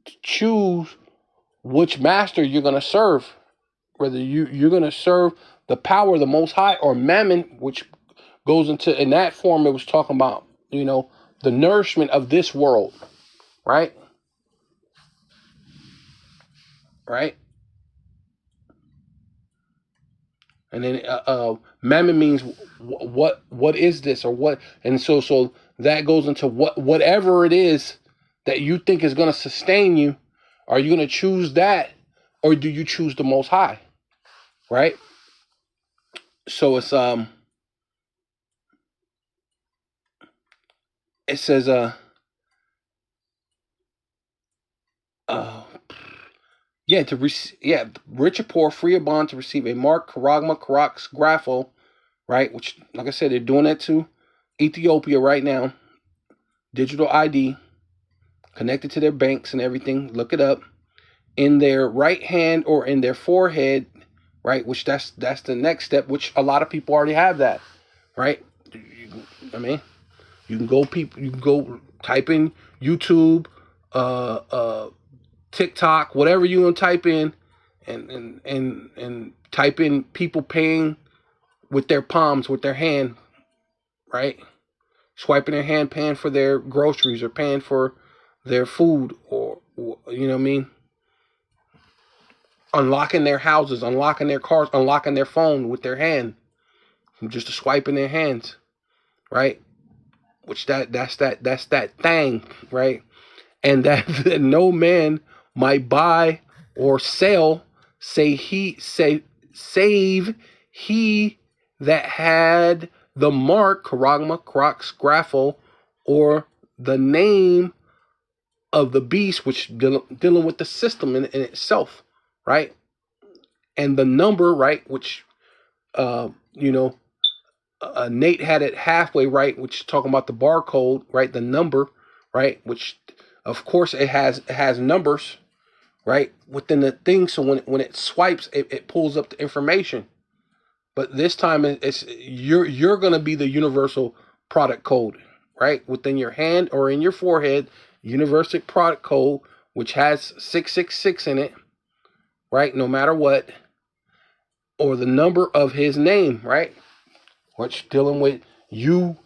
to choose which master you're gonna serve. Whether you're gonna serve the power of the Most High or Mammon, which goes into, in that form, it was talking about, you know, the nourishment of this world, right? Right? And then Mammon means what is this, or what, and so that goes into whatever it is that you think is going to sustain you. Are you going to choose that, or do you choose the Most High? Right? So it says yeah, rich or poor, free or bond, to receive a mark, charagma, karax, graphel, right? Which, like I said, they're doing that to Ethiopia right now. Digital ID connected to their banks and everything. Look it up. In their right hand or in their forehead, right? Which that's the next step. Which a lot of people already have that, right? I mean, you can go type in YouTube, TikTok, whatever you want to type in, and type in people paying with their palms, with their hand, right? Swiping their hand, paying for their groceries or paying for their food, or you know what I mean? Unlocking their houses, unlocking their cars, unlocking their phone with their hand, just a swipe in their hands, right? Which that's that thing, right? And that no man might buy or sell, save he that had the mark, charagma, crox, graphel, or the name of the beast, which dealing with the system in itself, right? And the number, right, which you know, Nate had it halfway right, which is talking about the barcode, right? The number, right? Which, of course, it has numbers, right, within the thing. So when it swipes, it pulls up the information. But this time, you're gonna be the universal product code, right, within your hand or in your forehead. universal product code, which has 666 in it, right? No matter what, or the number of his name, right? Which dealing with you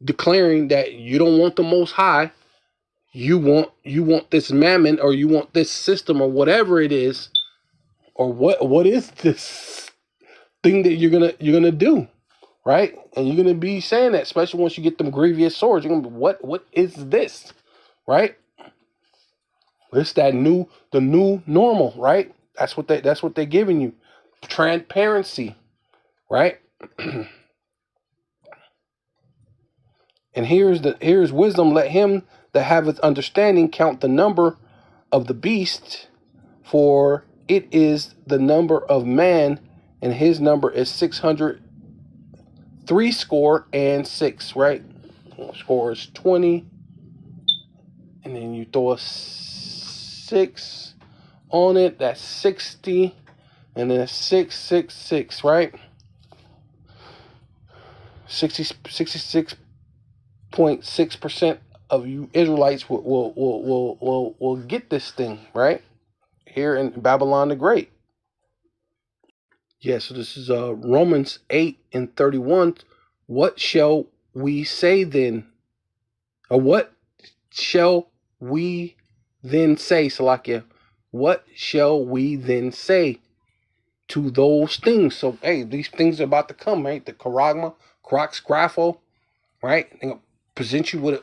declaring that you don't want the Most High, you want this mammon, or you want this system, or whatever it is, or what is this thing that you're gonna do, right? And you're gonna be saying that, especially once you get them grievous swords. You're gonna be, what is this, right? It's the new normal, right? That's what they're giving you, transparency, right? And here's wisdom. Let him that haveth understanding count the number of the beast, for it is the number of man, and his number is 666, right? Score is 20, and then you throw a 6 on it. That's 60, and then 666, right? 66.6% of you Israelites will get this thing, right? Here in Babylon the Great. Yeah, so this is Romans 8:31. What shall we say then? Or what shall we then say, Salakia? What shall we then say to those things? So, hey, these things are about to come, right? The Karagma, Crocs, Grapho, right? They're gonna present you with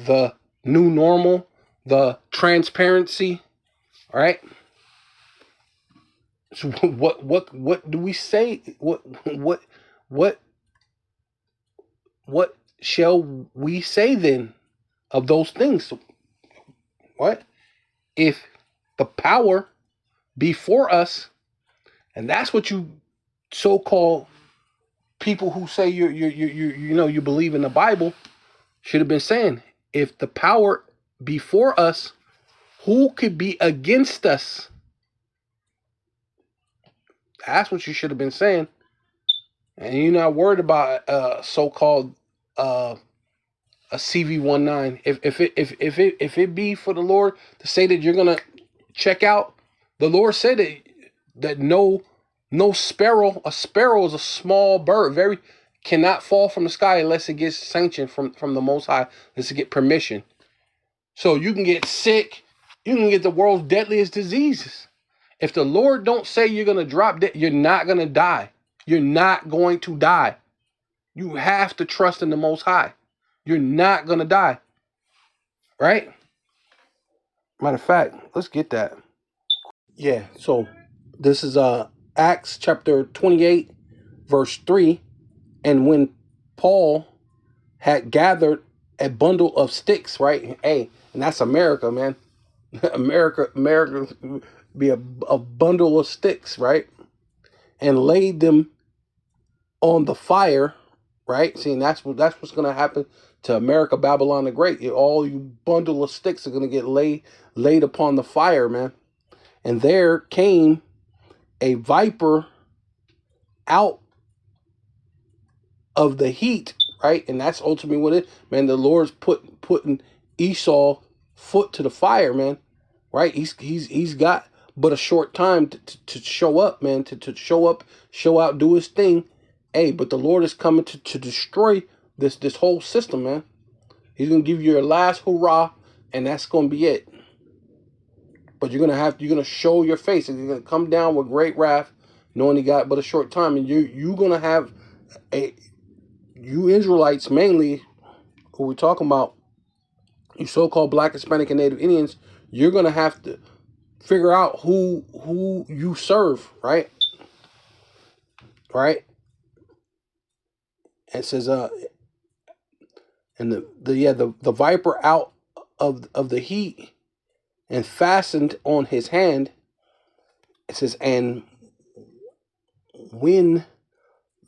the new normal, the transparency, right? So what do we say? What shall we say then of those things? What if the power be for us? And that's what you so-called people who say you believe in the Bible should have been saying. If the power be for us, who could be against us? That's what you should have been saying. And you're not worried about so-called a CV-19. If it be for the Lord to say that you're gonna check out, the Lord said that no sparrow. A sparrow is a small bird, cannot fall from the sky unless it gets sanction from the Most High, unless it get permission. So you can get sick, you can get the world's deadliest diseases. If the Lord don't say you're gonna drop dead, you're not gonna die. You're not going to die. You have to trust in the Most High. You're not gonna die, right? Matter of fact, let's get that. Yeah. So this is Acts chapter 28, verse 3. And when Paul had gathered a bundle of sticks, right? Hey, and that's America, man. America be a bundle of sticks, right? And laid them on the fire, right? See, and that's what's gonna happen to America, Babylon the Great. All you bundle of sticks are gonna get laid upon the fire, man. And there came a viper out of the heat, right? And that's ultimately what it, man. The Lord's putting Esau foot to the fire, man. Right? He's got but a short time to show up, man. To show up, show out, do his thing. Hey, but the Lord is coming to destroy this whole system, man. He's gonna give you your last hurrah, and that's gonna be it. But you're gonna show your face, and you're gonna come down with great wrath, knowing he got but a short time, and you're gonna have you Israelites mainly, who we're talking about, you so-called Black, Hispanic, and Native Indians, you're gonna have to figure out who you serve, right? Right? It says and the viper out of the heat and fastened on his hand. It says, and when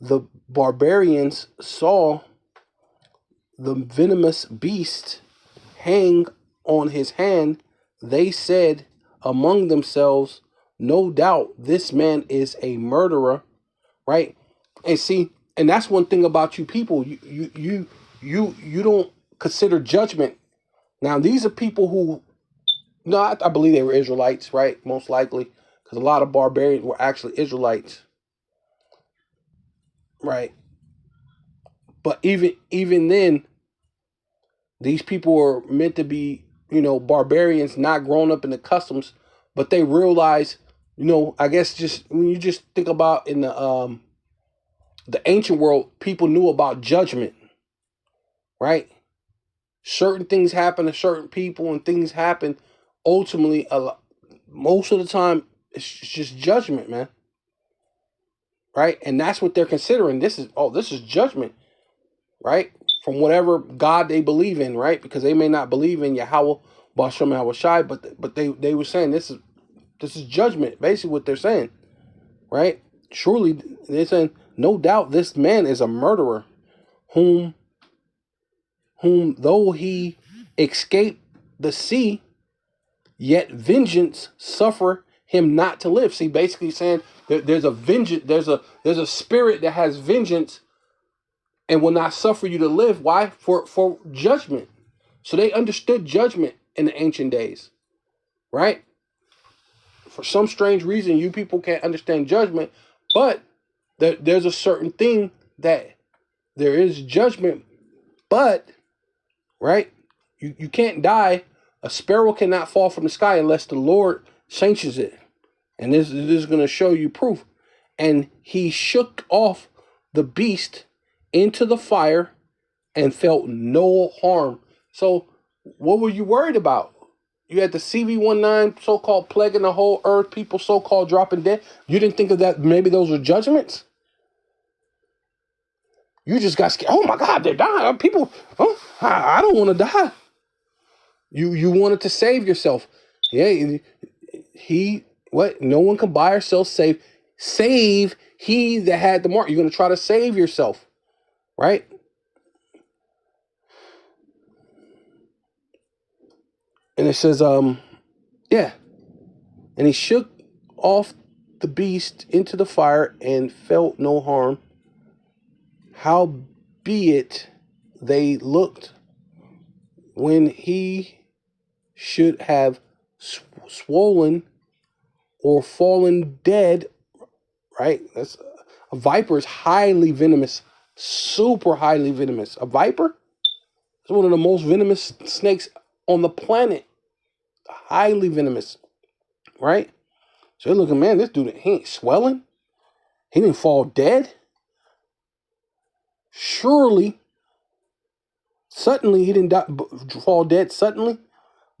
the barbarians saw the venomous beast hang on his hand, they said among themselves, no doubt this man is a murderer, right? And see, and that's one thing about you people, you don't consider judgment. Now, these are people who, no, I believe they were Israelites, right? Most likely, because a lot of barbarians were actually Israelites, right? But even then, these people were meant to be, barbarians, not grown up in the customs, but they realize, I guess just when you just think about in the ancient world, people knew about judgment, right? Certain things happen to certain people, and things happen. Ultimately, most of the time, it's just judgment, man. Right, and that's what they're considering. This is judgment, right? From whatever God they believe in, right? Because they may not believe in Yahweh, Bashem, Yahweh Shai, but they were saying this is judgment. Basically, what they're saying, right? Surely they're saying, no doubt, this man is a murderer, whom though he escaped the sea, yet vengeance suffer him not to live. See, basically saying that there's a vengeance, there's a spirit that has vengeance and will not suffer you to live. Why? For judgment. So they understood judgment in the ancient days, right? For some strange reason, you people can't understand judgment, but there's a certain thing that there is judgment, but, right? You can't die. A sparrow cannot fall from the sky unless the Lord sanctions it. And this is going to show you proof. And he shook off the beast into the fire and felt no harm. So what were you worried about? You had the CV-19 so-called plaguing the whole earth, people so-called dropping dead. You didn't think of that, maybe those were judgments? You just got scared. Oh my God, they're dying. People, I don't want to die. You wanted to save yourself. Yeah, no one can buy or sell save. Save he that had the mark. You're going to try to save yourself, right? And it says, yeah. And he shook off the beast into the fire and felt no harm. Howbeit they looked when he should have swollen or fallen dead, right? That's a viper is highly venomous, super highly venomous. A viper is one of the most venomous snakes on the planet. Highly venomous, right? So you're looking, man, this dude, he ain't swelling. He didn't fall dead. Surely, suddenly, he didn't fall dead suddenly.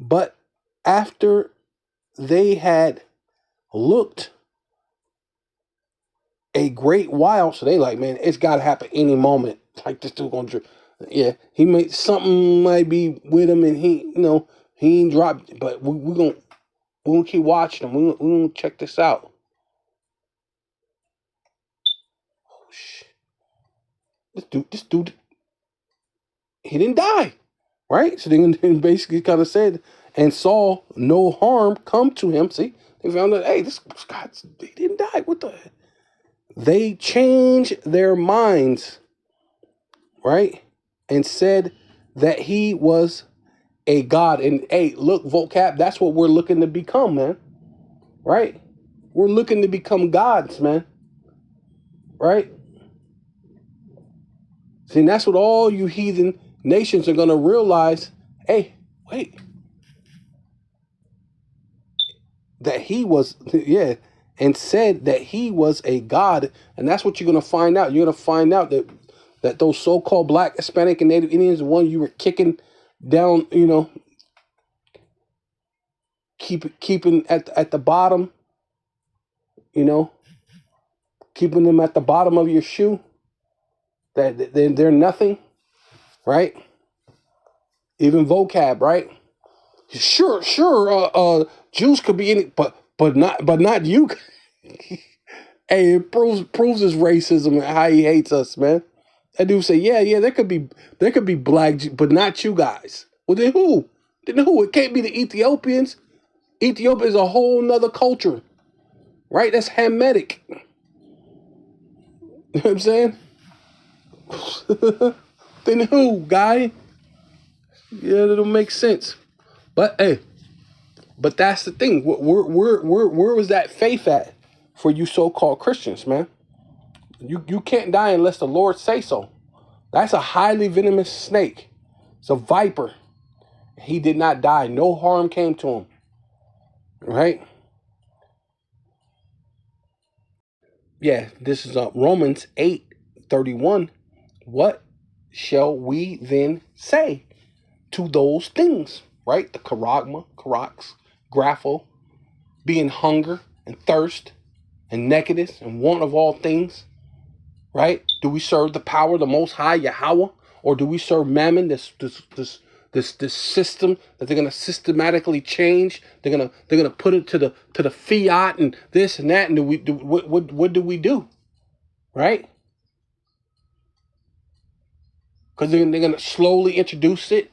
But after they had looked a great while, so they like, man, it's got to happen any moment. Like this dude going to, yeah, something might be with him, and he ain't dropped. But we're gonna keep watching him. We're gonna check this out. Oh shit! This dude, he didn't die, right? So they basically kind of said, and saw no harm come to him. See, they found that, hey, this guy, he didn't die. What the? They changed their minds, right? And said that he was a god. And hey, look, vocab, that's what we're looking to become, man. Right? We're looking to become gods, man. Right? See, and that's what all you heathen nations are going to realize. Hey, wait. That he was, yeah, and said that he was a god. And that's what you're going to find out. You're going to find out that those so-called Black, Hispanic, and Native Indians, the one you were kicking down, keeping at the bottom, keeping them at the bottom of your shoe, that they're nothing, right? Even vocab, right? Sure, Jews could be in it, but not you. Hey, it proves his racism and how he hates us, man. That dude say, yeah, there could be black, but not you guys. Well, then who? It can't be the Ethiopians. Ethiopia is a whole nother culture, right? That's Hamitic. You know what I'm saying? Then who, guy? Yeah, it'll make sense. But hey, but that's the thing. Where was that faith at for you so-called Christians, man? You can't die unless the Lord say so. That's a highly venomous snake. It's a viper. He did not die. No harm came to him. Right? Yeah, this is Romans 8:31. What shall we then say to those things? Right? The charagma, grapho, being hunger and thirst and nakedness and want of all things. Right? Do we serve the power of the Most High Yahweh, or do we serve Mammon? This system that they're gonna systematically change. They're gonna put it to the fiat and this and that. And what do we do? Right? Because they're gonna slowly introduce it.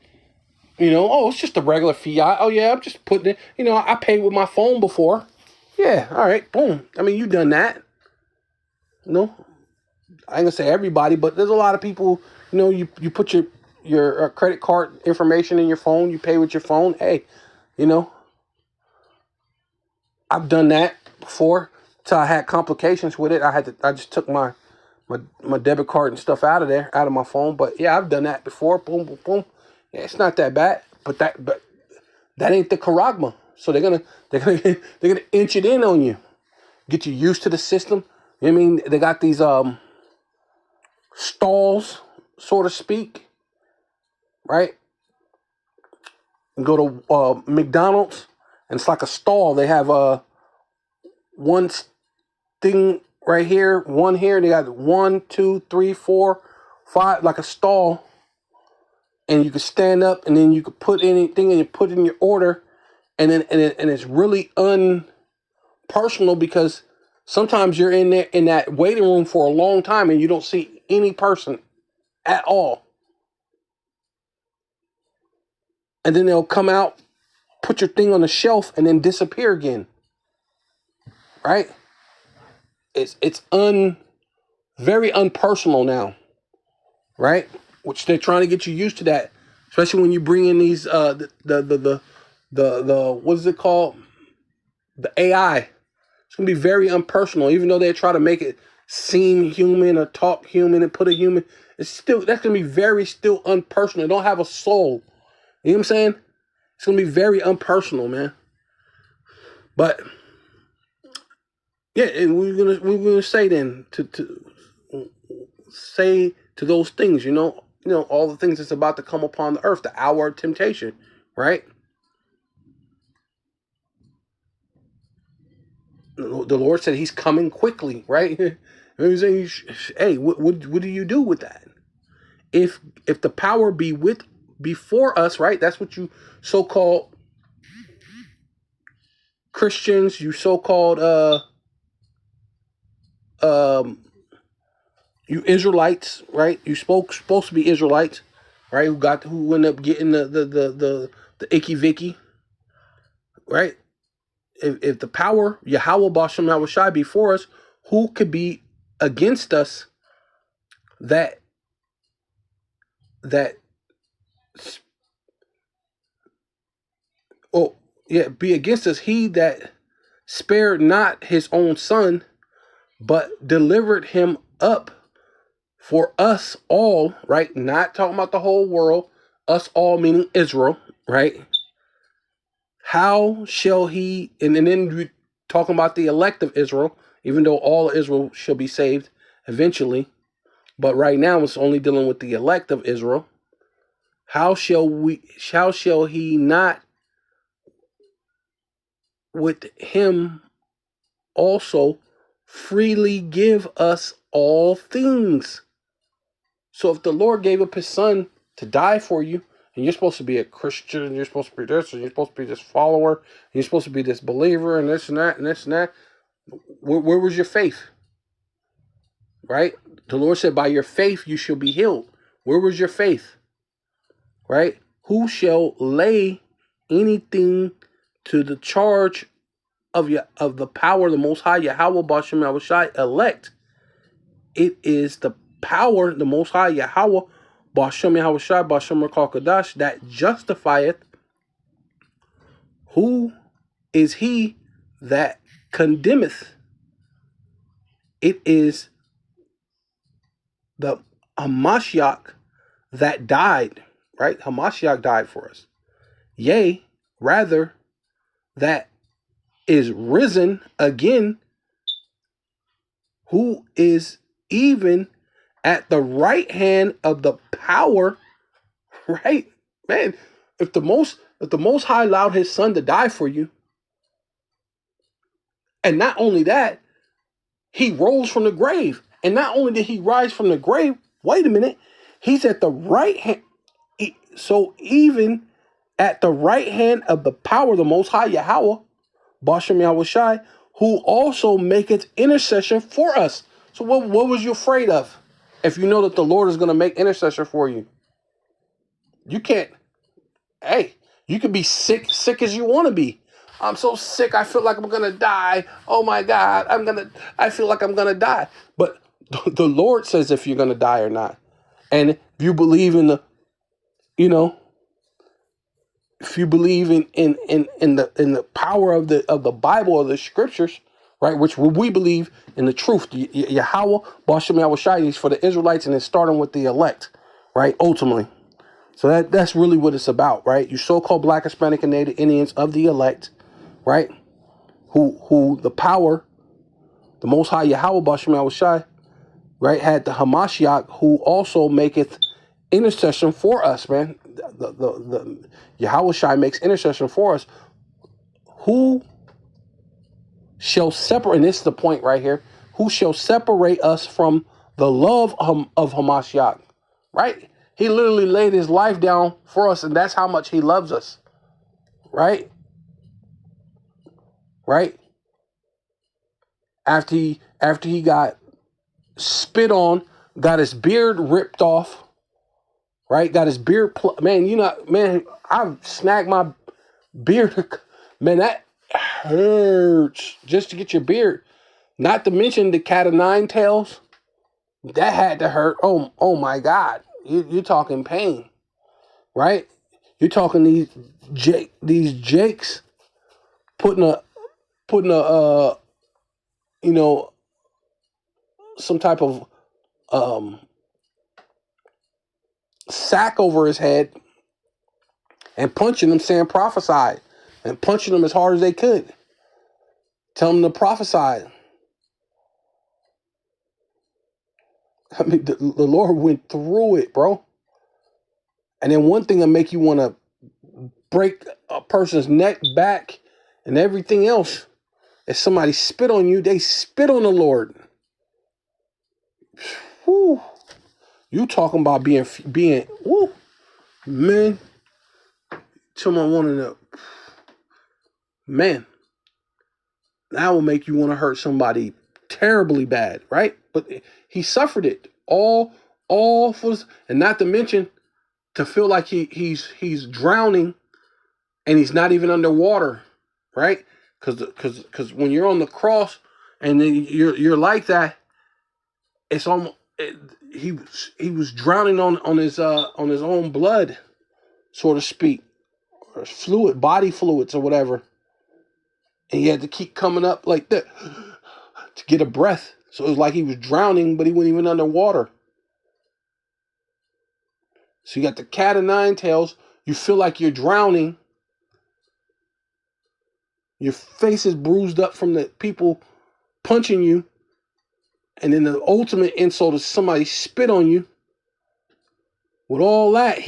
Oh, it's just a regular fiat. Oh yeah, I'm just putting it. I paid with my phone before. Yeah, all right, boom. I mean, you done that. I ain't gonna say everybody, but there's a lot of people. You put your credit card information in your phone. You pay with your phone. Hey, I've done that before. Till I had complications with it. I just took my debit card and stuff out of my phone. But yeah, I've done that before. Boom, boom, boom. Yeah, it's not that bad. But that ain't the charagma. So they're gonna inch it in on you, get you used to the system. I mean, they got these stalls, so to speak, right? You go to McDonald's, and it's like a stall. They have one thing right here, one here. They got 1, 2, 3, 4, 5, like a stall, and you can stand up, and then you can put anything, and you put in your order, and it's really unpersonal because sometimes you're in there in that waiting room for a long time, and you don't see any person at all, and then they'll come out, put your thing on the shelf, and then disappear again. Right? It's very unpersonal now, right? Which they're trying to get you used to that, especially when you bring in these the what is it called? The AI. It's gonna be very unpersonal, even though they try to make it seem human or talk human and put a human. That's gonna be very still unpersonal. It don't have a soul. You know what I'm saying? It's gonna be very unpersonal, man. But yeah, and we're gonna say then to say to those things, all the things that's about to come upon the earth, the hour of temptation, right? The Lord said He's coming quickly, right? And He's saying, hey, what do you do with that? If the power be before us, right? That's what you so-called Christians, you so-called you Israelites, right? You supposed to be Israelites, right? Who ended up getting the icky vicky, right? If the power Yahweh Bashem Yahushai before us, who could be against us? That oh yeah, be against us. He that spared not his own son, but delivered him up for us all, right? Not talking about the whole world, us all meaning Israel, right? How shall he, and then we talking about the elect of Israel, even though all Israel shall be saved eventually, but right now it's only dealing with the elect of Israel. How shall he not with him also freely give us all things? So if the Lord gave up His Son to die for you, and you're supposed to be a Christian, and you're supposed to be this, and you're supposed to be this follower, and you're supposed to be this believer, and this and that, and this and that, where was your faith? Right? The Lord said, by your faith you shall be healed. Where was your faith? Right? Who shall lay anything to the charge of the power of the Most High Yahweh Bashem Yahushai elect? It is the power, the Most High Yahweh, Bashem Yahushai, Bashem Rakal Kadash, that justifieth, who is he that condemneth? It is the Hamashiach that died, right? Hamashiach died for us. Yea, rather, that is risen again, who is even at the right hand of the power, right? Man, if the most high allowed his son to die for you, and not only that, he rose from the grave. And not only did he rise from the grave, wait a minute, he's at the right hand. So even at the right hand of the power of the Most High Yahweh, Bashem Yahushai, who also maketh intercession for us. So what was you afraid of? If you know that the Lord is going to make intercession for you, you can't. Hey, you can be sick as you want to be. I'm so sick, I feel like I'm going to die. Oh my God, I feel like I'm going to die. But the Lord says if you're going to die or not. And if you believe in if you believe in the power of the Bible or the scriptures, right? Which we believe in the truth. Yahweh, Bashem Yahushai is for the Israelites, and it's starting with the elect, right? Ultimately. So that's really what it's about, right? You so-called Black, Hispanic, and Native Indians of the elect, right? Who the power, the Most High Yahweh, Bashem Yahushai, right, had the Hamashiach, who also maketh intercession for us, man. The Yahweh Shai makes intercession for us. Who shall separate, and this is the point right here, who shall separate us from the love of Hamashiach, right? He literally laid his life down for us, and that's how much he loves us, right? Right? After he got spit on, got his beard ripped off, right? Got his beard, man, I've snagged my beard. Man, that hurts just to get your beard. Not to mention the cat of nine tails. That had to hurt. Oh my God. You're talking pain, right? You're talking these Jakes putting a some type of sack over his head and punching him, saying prophesy, and punching him as hard as they could. Tell him to prophesy. I mean, the Lord went through it, bro. And then one thing that make you want to break a person's neck, back, and everything else, if somebody spit on you, they spit on the Lord. Whew. You talking about being, whoo, man. Someone wanting to, man, that will make you want to hurt somebody terribly bad, right? But he suffered it all for, and not to mention to feel like he's drowning and he's not even underwater, right? Because when you're on the cross and then you're like that, it's almost he was drowning on his own blood, so to speak, or body fluids or whatever, and he had to keep coming up like that to get a breath. So it was like he was drowning, but he wasn't even underwater. So you got the cat of nine tails. You feel like you're drowning. Your face is bruised up from the people punching you. And then the ultimate insult is somebody spit on you. With all that,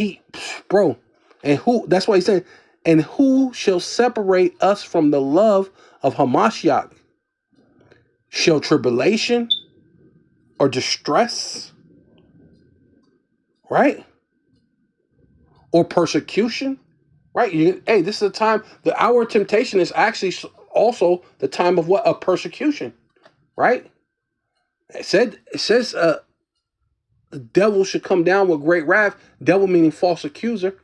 bro. And that's why he said, and who shall separate us from the love of Hamashiach? Shall tribulation or distress, right? Or persecution, right? Hey, this is a time, the hour of temptation is actually also the time of what? A persecution, right? It says the devil should come down with great wrath. Devil meaning false accuser,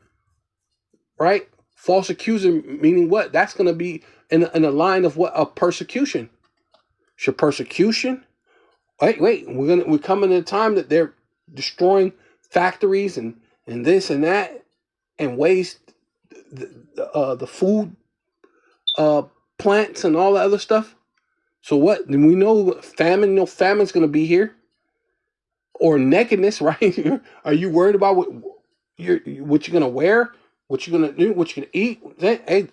right? False accuser meaning what? That's going to be in the line of what? A persecution. Should persecution? Wait, we're coming to a time that they're destroying factories and this and that, and waste the food plants and all that other stuff. So what? We know famine. No famine's going to be here, or nakedness, right? Are you worried about what you're going to wear, what you're going to do, what you're going to eat? Hey,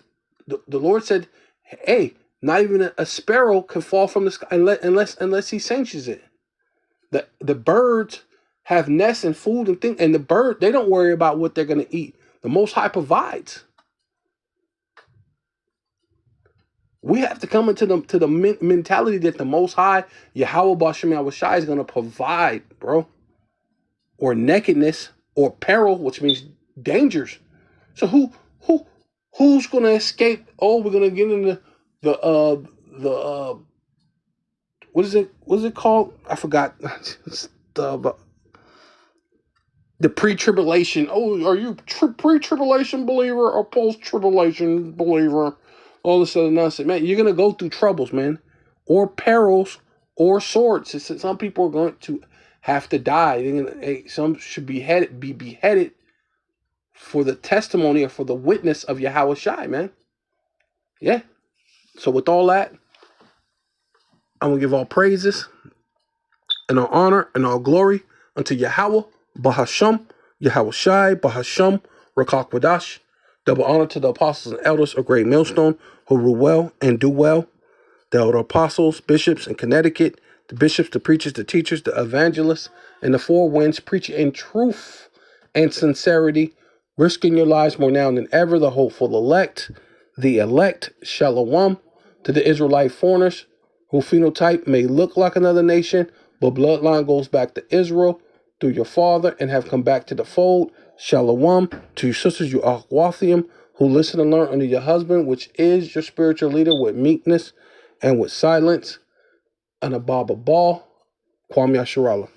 the Lord said, hey, not even a sparrow can fall from the sky unless He sanctions it. The birds have nests and food and things, and the bird, they don't worry about what they're going to eat. The Most High provides. We have to come into the mentality that the Most High, Yahweh Bashem Yahushai, is going to provide, bro. Or nakedness, or peril, which means dangers. So who's going to escape? Oh, we're going to get into the what is it called? I forgot. The pre-tribulation. Oh, are you pre-tribulation believer or post-tribulation believer? All this other nonsense, man. You're gonna go through troubles, man, or perils, or swords. Some people are going to have to die. Some should be beheaded for the testimony or for the witness of Yahweh Shai, man. Yeah. So with all that, I'm gonna give all praises and all honor and all glory unto Yahweh, Bahasham, Yahweh Shai, Bahasham, Rakak Wadash. Double honor to the apostles and elders of Great Millstone who rule well and do well. The elder apostles, bishops in Connecticut, the bishops, the preachers, the teachers, the evangelists, and the four winds preach in truth and sincerity, risking your lives more now than ever. The hopeful elect, Shalom, to the Israelite foreigners who phenotype may look like another nation, but bloodline goes back to Israel through your father and have come back to the fold. Shalom to your sisters, you Akwathium, who listen and learn under your husband, which is your spiritual leader, with meekness and with silence. And Abba Ball, Kwame Asherallah.